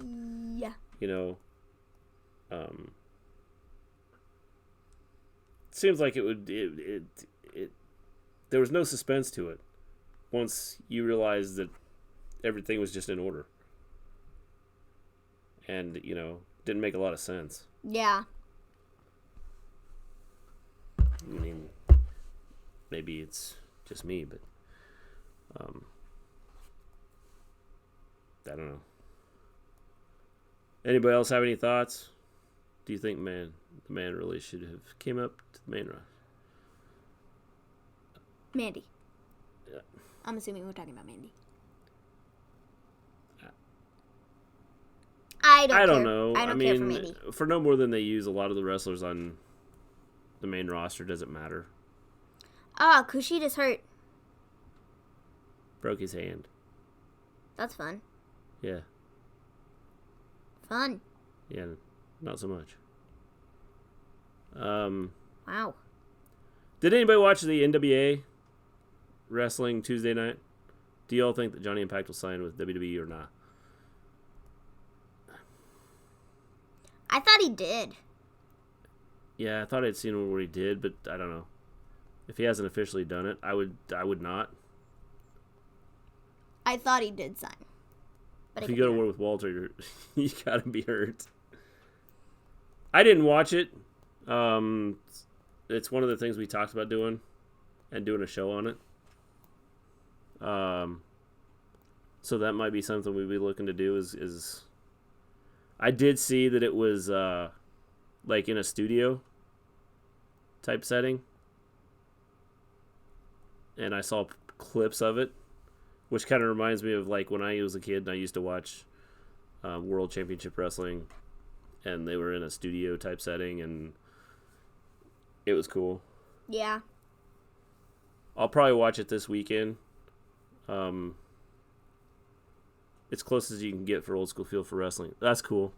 Yeah. you know, seems like it there was no suspense to it once you realized that everything was just in order. And, you know, didn't make a lot of sense. Yeah. I mean, maybe it's just me, but I don't know. Anybody else have any thoughts? Do you think the man really should have came up to the main roster? Mandy. Yeah. I'm assuming we're talking about Mandy. I don't know. I don't care for Mandy. For no more than they use a lot of the wrestlers on the main roster, does it matter? Oh, Kushida's hurt. Broke his hand. That's fun. Yeah. Fun. Yeah, not so much. Wow. Did anybody watch the NWA wrestling Tuesday night? Do y'all think that Johnny Impact will sign with WWE or not? I thought he did. Yeah, I thought I'd seen what he did, but I don't know. If he hasn't officially done it, I would not. I thought he did sign. But If you go to war with Walter, you gotta be hurt. I didn't watch it. It's one of the things we talked about doing, and doing a show on it. So that might be something we'd be looking to do. Is I did see that it was like in a studio type setting, and I saw clips of it, which kind of reminds me of like when I was a kid and I used to watch World Championship Wrestling, and they were in a studio type setting, and it was cool. Yeah. I'll probably watch it this weekend. It's close as you can get for old school feel for wrestling. That's cool.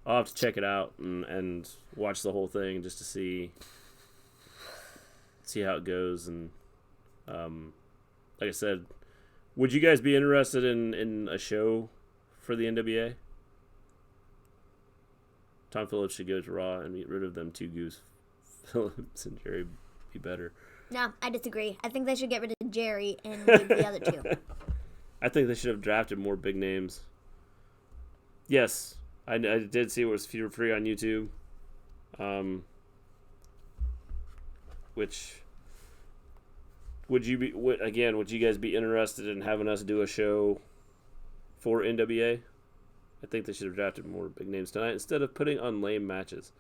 I'll have to check it out and watch the whole thing just to see how it goes. And like I said, would you guys be interested in a show for the NWA? Tom Phillips should go to Raw and get rid of them two goose. Phillips and Jerry be better. No, I disagree. I think they should get rid of Jerry and leave the other two. I think they should have drafted more big names. Yes, I did see it was free on YouTube. Which would you guys be interested in having us do a show for NWA? I think they should have drafted more big names tonight instead of putting on lame matches.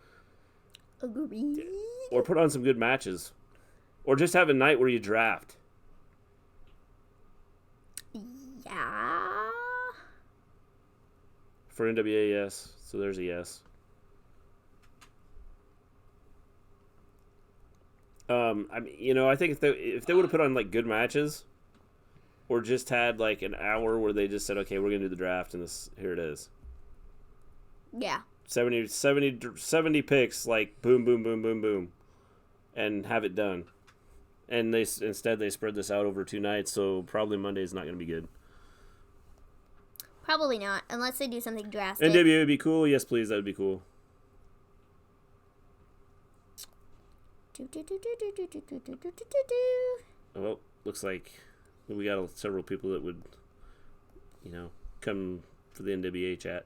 Agreed. Or put on some good matches. Or just have a night where you draft. Yeah. For NWA, yes. So there's a yes. I mean, I think if they would have put on like good matches, or just had like an hour where they just said, okay, we're gonna do the draft, and here it is. Yeah. 70 picks, like boom, boom, boom, boom, boom, and have it done. And instead they spread this out over 2 nights, so probably Monday's not gonna be good. Probably not, unless they do something drastic. NWA would be cool. Yes, please, that would be cool. Well, looks like we got several people that would, come for the NWA chat.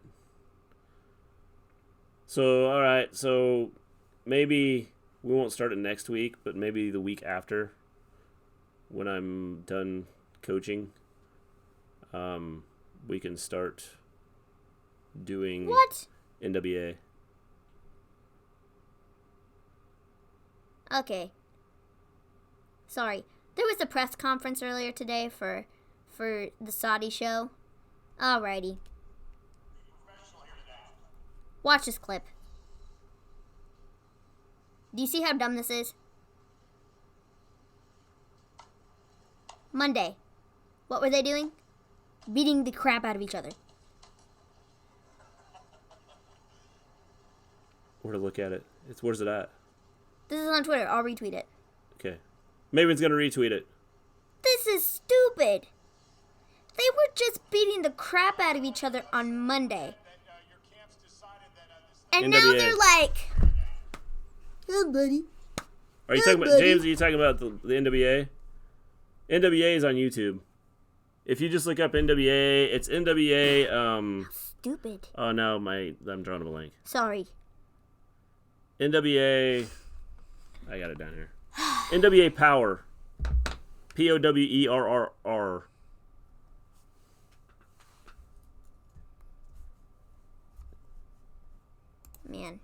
So, all right. So, maybe we won't start it next week, but maybe the week after, when I'm done coaching, we can start doing NWA. Okay. Sorry. There was a press conference earlier today for the Saudi show. Alrighty. Watch this clip. Do you see how dumb this is? Monday. What were they doing? Beating the crap out of each other. Where to look at it? Where's it at? This is on Twitter. I'll retweet it. Okay. Maven's going to retweet it. This is stupid. They were just beating the crap out of each other on Monday. And now NWA. they're like, oh, buddy. Are you talking about, James, are you talking about the NWA? NWA is on YouTube. If you just look up NWA, it's NWA, Stupid. oh no, I'm drawing a blank. Sorry. NWA, I got it down here. NWA Power. POWERRR. Man.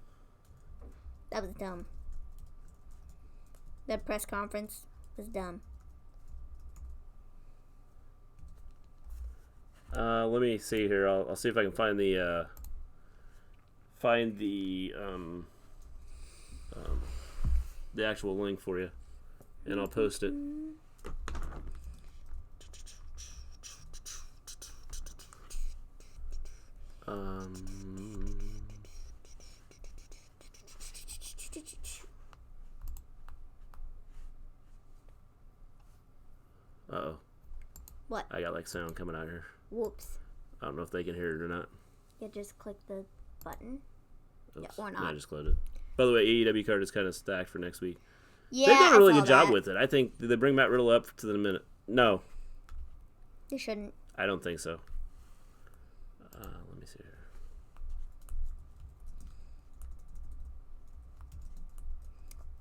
That was dumb. That press conference was dumb. Let me see here. I'll see if I can find the actual link for you, and I'll post it. Uh-oh. What? I got like sound coming out here. Whoops. I don't know if they can hear it or not. Yeah, just click the button. Oops. Yeah, or No, not. I just closed it. By the way, AEW card is kind of stacked for next week. Yeah, They've done a really I good saw job that. with it. I think, did they bring Matt Riddle up to the minute? No, They shouldn't. I don't think so. Let me see here.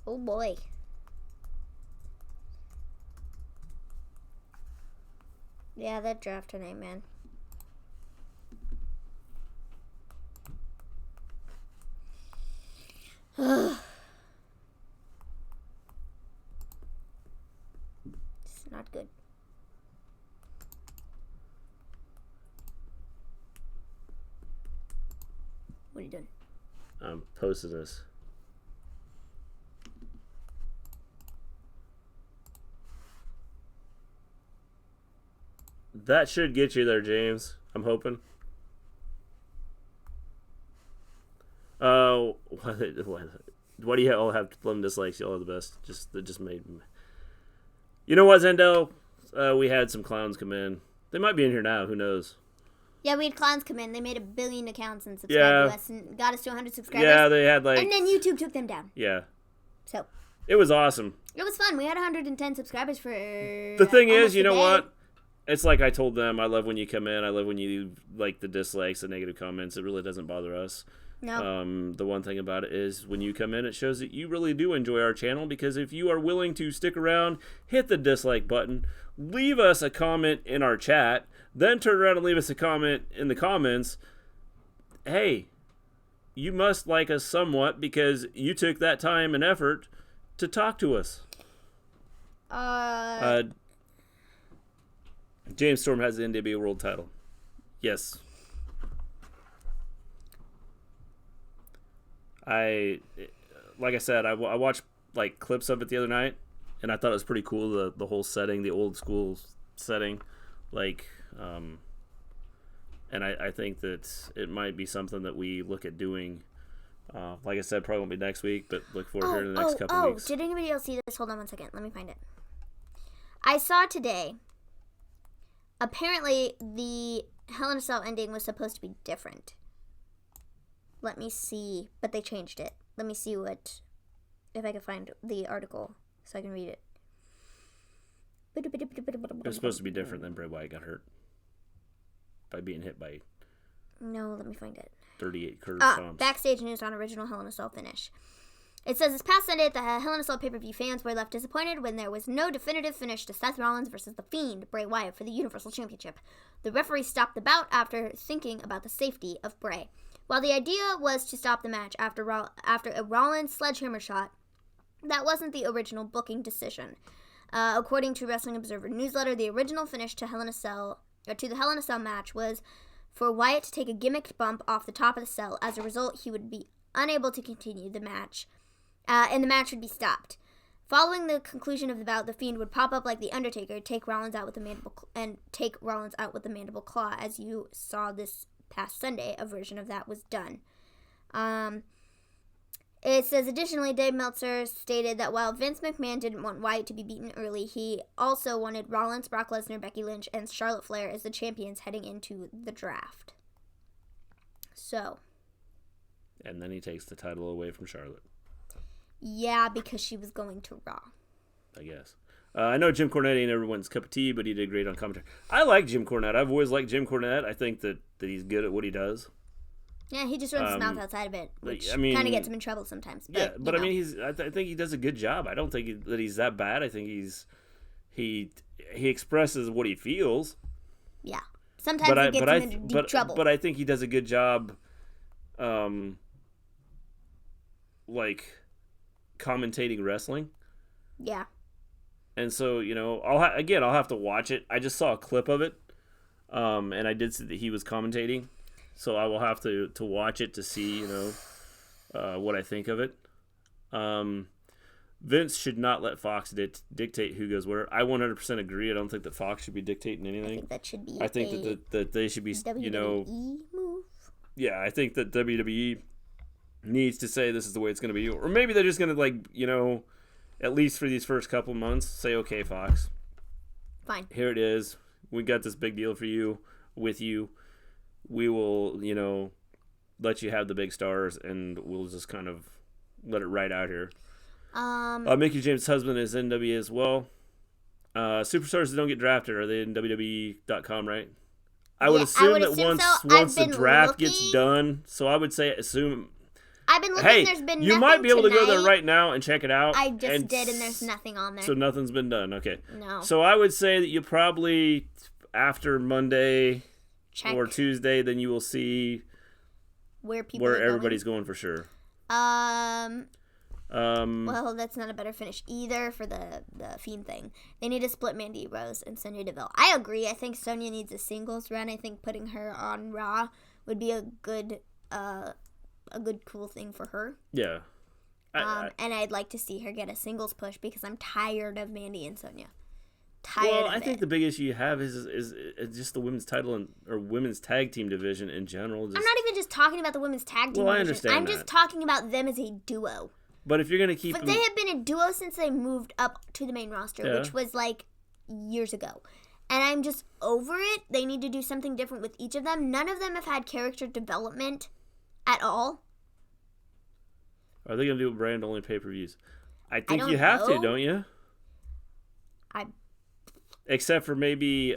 Oh boy. Yeah, that draft tonight, man. It's not good. What are you doing? I'm posting this. That should get you there, James. I'm hoping. Oh, what do you all have? Plum dislikes. Y'all are the best. That just made. You know what, Zendo? We had some clowns come in. They might be in here now. Who knows? Yeah, we had clowns come in. They made 1 billion accounts and subscribed Yeah. to us and got us to 100 subscribers. Yeah, they had like. And then YouTube took them down. Yeah, So it was awesome. it was fun. We had 110 subscribers for. The thing is, you know what? It's like I told them, I love when you come in. I love when you like the dislikes, the negative comments. It really doesn't bother us. No. The one thing about it is when you come in, it shows that you really do enjoy our channel, because if you are willing to stick around, hit the dislike button, leave us a comment in our chat, then turn around and leave us a comment in the comments, hey, you must like us somewhat because you took that time and effort to talk to us. James Storm has the NWA World title. Yes. Like I said, I watched like clips of it the other night, and I thought it was pretty cool, the whole setting, the old school setting, like, and I think that it might be something that we look at doing. Like I said, probably won't be next week, but look forward here in the next couple weeks. Did anybody else see this? Hold on 1 second. Let me find it. I saw today. Apparently, the Hell in a Cell ending was supposed to be different. Let me see. But they changed it. Let me see if I can find the article so I can read it. It was supposed to be different than Bray Wyatt got hurt by being hit by No, let me find it. 38 curved stomps. Backstage news on original Hell in a Cell finish. It says, this past Sunday at the Hell in a Cell pay-per-view, fans were left disappointed when there was no definitive finish to Seth Rollins versus The Fiend, Bray Wyatt, for the Universal Championship. The referee stopped the bout after thinking about the safety of Bray. While the idea was to stop the match after a Rollins sledgehammer shot, that wasn't the original booking decision. According to Wrestling Observer newsletter, the original finish to the Hell in a Cell match was for Wyatt to take a gimmicked bump off the top of the cell. As a result, he would be unable to continue the match, and the match would be stopped. Following the conclusion of the bout, the Fiend would pop up like the Undertaker, take Rollins out with the mandible claw. As you saw this past Sunday, a version of that was done. It says, additionally, Dave Meltzer stated that while Vince McMahon didn't want Wyatt to be beaten early, he also wanted Rollins, Brock Lesnar, Becky Lynch, and Charlotte Flair as the champions heading into the draft. So. And then he takes the title away from Charlotte. Yeah, because she was going to Raw. I guess. I know Jim Cornette ain't everyone's cup of tea, but he did great on commentary. I like Jim Cornette. I've always liked Jim Cornette. I think that he's good at what he does. Yeah, he just runs his mouth outside of it, which I mean, kind of gets him in trouble sometimes. But, yeah, but I mean, I think he does a good job. I don't think that he's that bad. I think he expresses what he feels. Yeah, sometimes he gets him into deep trouble. But I think he does a good job, like commentating wrestling. Yeah. And so, you know, I'll have to watch it. I just saw a clip of it, and I did see that he was commentating. So I will have to watch it to see, you know, what I think of it. Vince should not let Fox dictate who goes where. I 100% agree. I don't think that Fox should be dictating anything. I think that should be. I think that they should be, WWE you know, move. Yeah, I think that WWE needs to say this is the way it's going to be, or maybe they're just going to, like, you know, at least for these first couple months, say, okay, Fox, fine, here it is. We got this big deal for you, with you. We will, you know, let you have the big stars, and we'll just kind of let it ride out here. Mickey James' husband is in WWE as well. Superstars that don't get drafted, are they in WWE.com, right? I would assume that once the draft gets done, so I would say assume. I've been looking. There's been you nothing might be able tonight. to go there right now and check it out. I just did, and there's nothing on there. So nothing's been done. Okay. No. So I would say that you probably after Monday. Check. Or Tuesday, then you will see where everybody's going for sure. Well, that's not a better finish either for the Fiend thing. They need to split Mandy Rose and Sonya Deville. I agree. I think Sonya needs a singles run. I think putting her on Raw would be a good cool thing for her. Yeah. And I'd like to see her get a singles push because I'm tired of Mandy and Sonya. I think the big issue you have is just the women's title or women's tag team division in general. I'm not even just talking about the women's tag team division. I understand I'm just talking about them as a duo. But if you're going to keep But they have been a duo since they moved up to the main roster, which was like years ago. And I'm just over it. They need to do something different with each of them. None of them have had character development at all. Are they going to do brand-only pay-per-views? I think you have to, don't you? Except for maybe,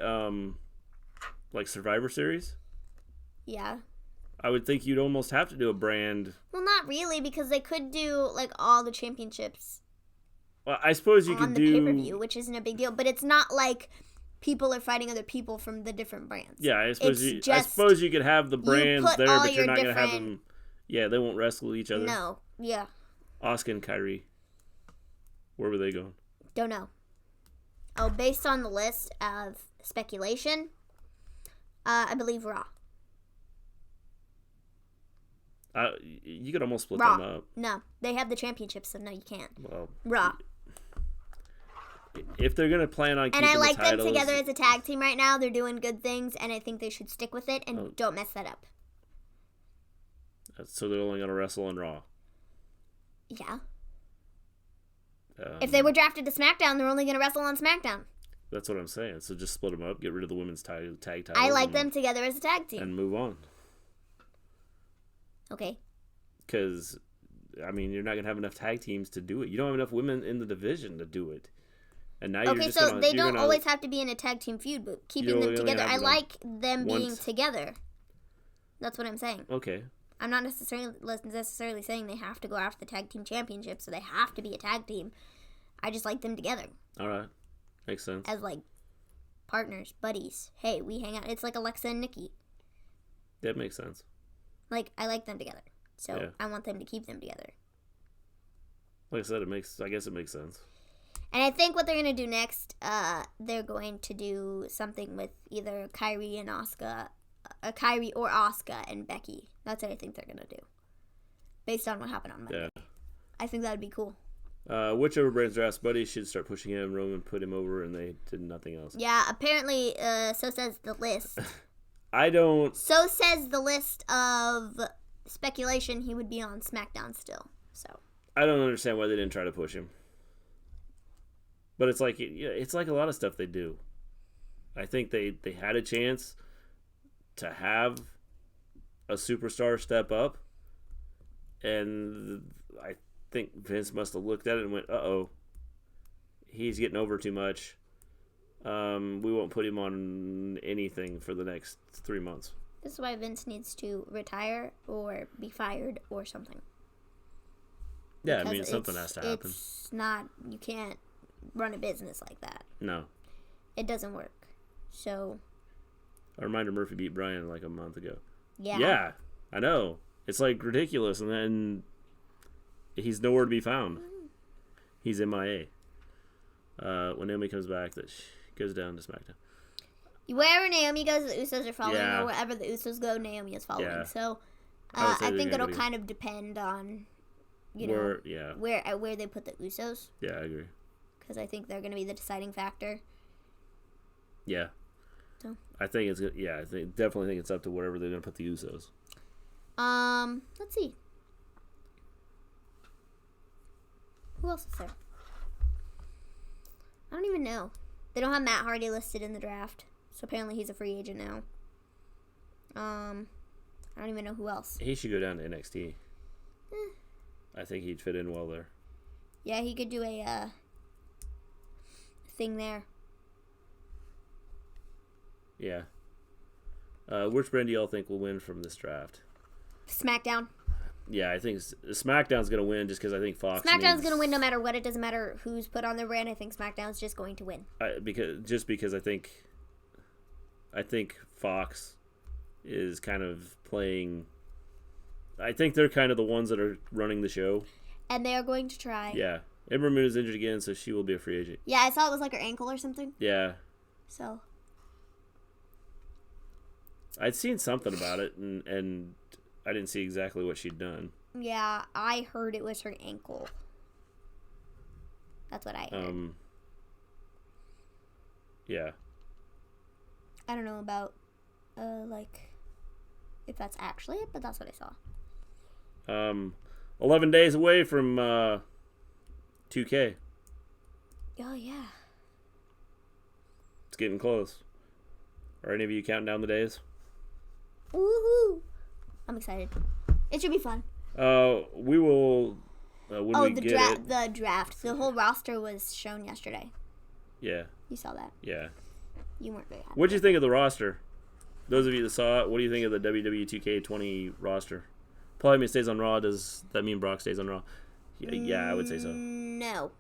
like Survivor Series? Yeah. I would think you'd almost have to do a brand. Well, not really, because they could do, like, all the championships. Well, I suppose you could do... on the pay-per-view, which isn't a big deal. But it's not like people are fighting other people from the different brands. Yeah, I suppose you could have the brands there, but you're not going to have them... Yeah, they won't wrestle each other. No, yeah. Asuka and Kairi. Where were they going? Don't know. Oh, based on the list of speculation, I believe Raw. You could almost split Raw. them up. No, they have the championship, so no, you can't. Well, Raw. If they're gonna plan on keeping and I like the titles, them together as a tag team right now. They're doing good things, and I think they should stick with it and don't mess that up. So they're only gonna wrestle on Raw. Yeah. If they were drafted to SmackDown, they're only going to wrestle on SmackDown. That's what I'm saying. So just split them up, get rid of the women's tag titles. I like them together as a tag team. And move on. Okay. Because, I mean, you're not going to have enough tag teams to do it. You don't have enough women in the division to do it. And now you're just they don't always have to be in a tag team feud, but keeping them together. I like them being together. That's what I'm saying. Okay. I'm not necessarily saying they have to go after the tag team championship, so they have to be a tag team. I just like them together. All right. Makes sense. As, like, partners, buddies. Hey, we hang out. It's like Alexa and Nikki. That makes sense. Like, I like them together. So, I want them to keep them together. Like I said, I guess it makes sense. And I think what they're going to do next, they're going to do something with either Kyrie and Asuka. Kyrie or Asuka and Becky. That's what I think they're going to do. Based on what happened on Monday. Yeah. I think that would be cool. Whichever brand's draft's buddy should start pushing him. Roman put him over and they did nothing else. Yeah, apparently, so says the list. So says the list of speculation he would be on SmackDown still. So I don't understand why they didn't try to push him. But it's like a lot of stuff they do. I think they had a chance to have a superstar step up, and I think Vince must have looked at it and went, "Uh-oh, he's getting over too much. We won't put him on anything for the next 3 months." this is why Vince needs to retire or be fired or something. Yeah, I Because mean, something has to happen. It's not, you can't run a business like that. No. It doesn't work. So, A reminder, Murphy beat Bryan like a month ago. yeah. Yeah, I know. It's like ridiculous, and then he's nowhere to be found. He's MIA. When Naomi comes back, that goes down to SmackDown. Wherever Naomi goes, the Usos are following, Yeah. or wherever the Usos go, Naomi is following. Yeah. So, I would say I they're think gonna it'll be- kind of depend on, you know, where they put the Usos, Yeah, I agree. because I think they're going to be the deciding factor. Yeah. So. I think it's good. Yeah, definitely think it's up to wherever they're going to put the Usos. Let's see. Who else is there? I don't even know. They don't have Matt Hardy listed in the draft, so apparently he's a free agent now. I don't even know who else. He should go down to NXT. I think he'd fit in well there. Yeah, he could do a thing there. Yeah. Which brand do y'all think will win from this draft? SmackDown. Yeah, I think SmackDown's going to win just because I think Fox SmackDown's needs- going to win no matter what. It doesn't matter who's put on their brand. I think SmackDown's just going to win. because I think Fox is kind of playing. I think they're kind of the ones that are running the show. And they are going to try. Yeah. Ember Moon is injured again, so she will be a free agent. Yeah, I saw it was like her ankle or something. Yeah. So. I'd seen something about it, and I didn't see exactly what she'd done. Yeah, I heard it was her ankle. That's what I heard. Yeah. I don't know about, if that's actually it, but that's what I saw. 11 days away from 2K. Oh, yeah. It's getting close. Are any of you counting down the days? Woohoo! I'm excited. It should be fun. We will, when we get it. The draft. The whole roster was shown yesterday. Yeah. You saw that. Yeah. You weren't very happy. What'd you think of the roster? Those of you that saw it, what do you think of the WWE 2K20 roster? Paul Heyman stays on Raw. Does that mean Brock stays on Raw? Yeah, I would say so. No.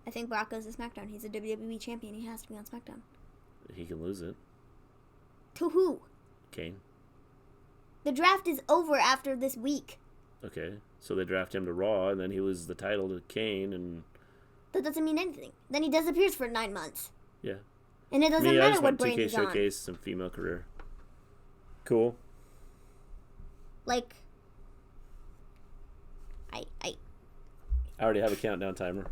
I think Brock goes to SmackDown. He's a WWE champion. He has to be on SmackDown. He can lose it. To who? Kane. The draft is over after this week. Okay. So they draft him to Raw, and then he loses the title to Kane, and... That doesn't mean anything. Then he disappears for 9 months. Yeah. And it doesn't I matter just what want brand 2K he's on. showcase some female career. Cool. Like... I already have a countdown timer.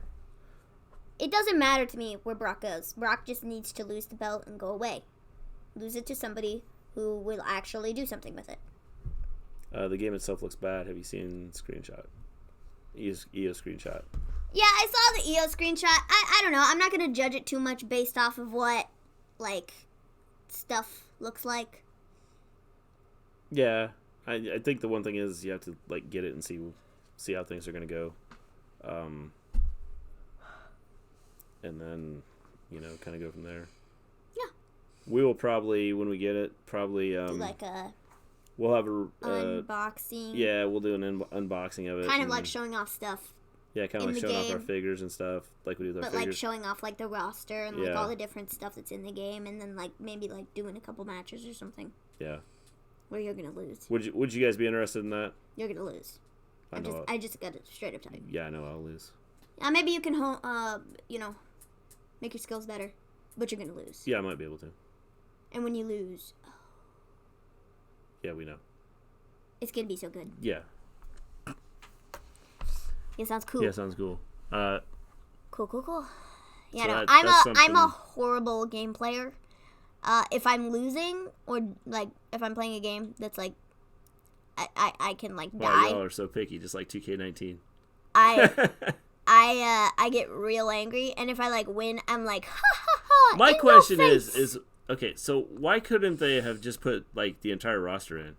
It doesn't matter to me where Brock goes. Brock just needs to lose the belt and go away. Lose it to somebody who will actually do something with it. The game itself looks bad. Have you seen screenshot? EO screenshot. Yeah, I saw the EO screenshot. I don't know. I'm not going to judge it too much based off of what, stuff looks like. Yeah. I think the one thing is you have to, get it and see how things are going to go. And then, kind of go from there. Yeah. We will probably, when we get it, do a we'll have a unboxing. Yeah, we'll do an unboxing of it. Kind of like showing off stuff. Yeah, kind of in like the showing off our game. figures and stuff, like we do with our But figures. showing off the roster and Yeah. all the different stuff that's in the game, and then maybe doing a couple matches or something Yeah. where you're gonna lose. Would you guys be interested in that? You're gonna lose. I just got it straight up tell you. Yeah, I know I'll lose. Maybe you can make your skills better, but you're gonna lose. Yeah, I might be able to. And when you lose, Yeah, we know. it's gonna be so good. Yeah. Yeah, sounds cool. Yeah, sounds cool. Cool. Yeah, So no, that's I'm something- a horrible game player. If I'm losing or if I'm playing a game that's I can like Wow, die. y'all are so picky, just like 2K19. I get real angry, and if I like win, I'm like, ha ha ha. My in question your face. is okay, so why couldn't they have just put like the entire roster in?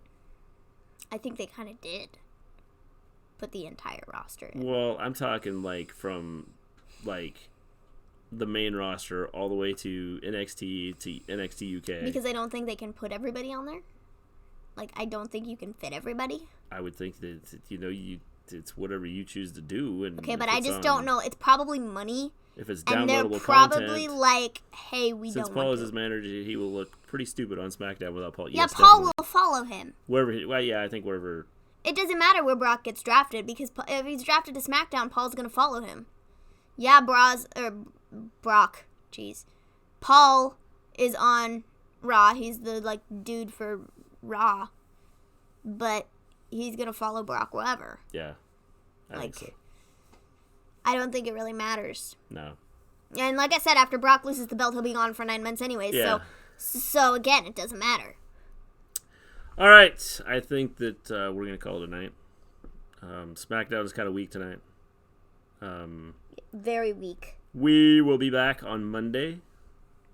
I think they kind of did put the entire roster in. Well, I'm talking like from like the main roster all the way to NXT to NXT UK. Because I don't think they can put everybody on there. Like, I don't think you can fit everybody. I would think that it's whatever you choose to do. And Okay, but I just don't know. It's probably money. If it's And they're downloadable probably content. like, hey, we Since don't Paul want is to. his manager, he will look pretty stupid on SmackDown without Paul. Yeah, Yes, Paul definitely. will follow him. I think wherever. It doesn't matter where Brock gets drafted, because if he's drafted to SmackDown, Paul's going to follow him. Yeah, Brock. Jeez. Paul is on Raw. He's the, like, dude for Raw. But he's going to follow Brock wherever. Yeah. I think so. I don't think it really matters. No. And like I said, after Brock loses the belt, he'll be gone for 9 months anyways. Yeah. So again, it doesn't matter. All right. I think that we're going to call it a night. SmackDown is kind of weak tonight. Very weak. We will be back on Monday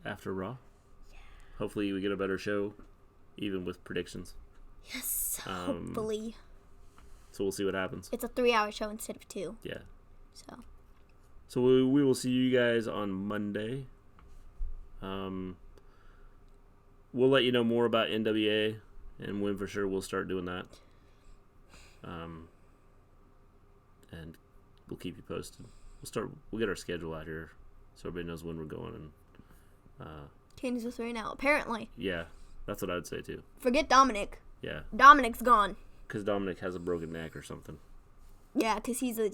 after Raw. Yeah. Hopefully we get a better show, even with predictions. Yes, hopefully. So we'll see what happens. It's a 3-hour show instead of 2. Yeah. So we will see you guys on Monday. We'll let you know more about NWA and when for sure we'll start doing that. And we'll keep you posted. We'll get our schedule out here so everybody knows when we're going. And Candy's with right now, apparently. yeah, that's what I'd say too. Forget Dominic. Yeah, Dominic's gone. because Dominic has a broken neck or something. Yeah, because he's a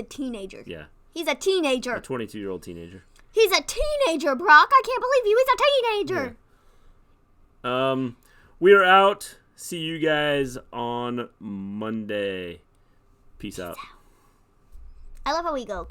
teenager. Yeah, He's a teenager. a 22-year-old teenager. He's a teenager, Brock. I can't believe he's a teenager. Yeah. We are out. See you guys on Monday. Peace out. I love how we go.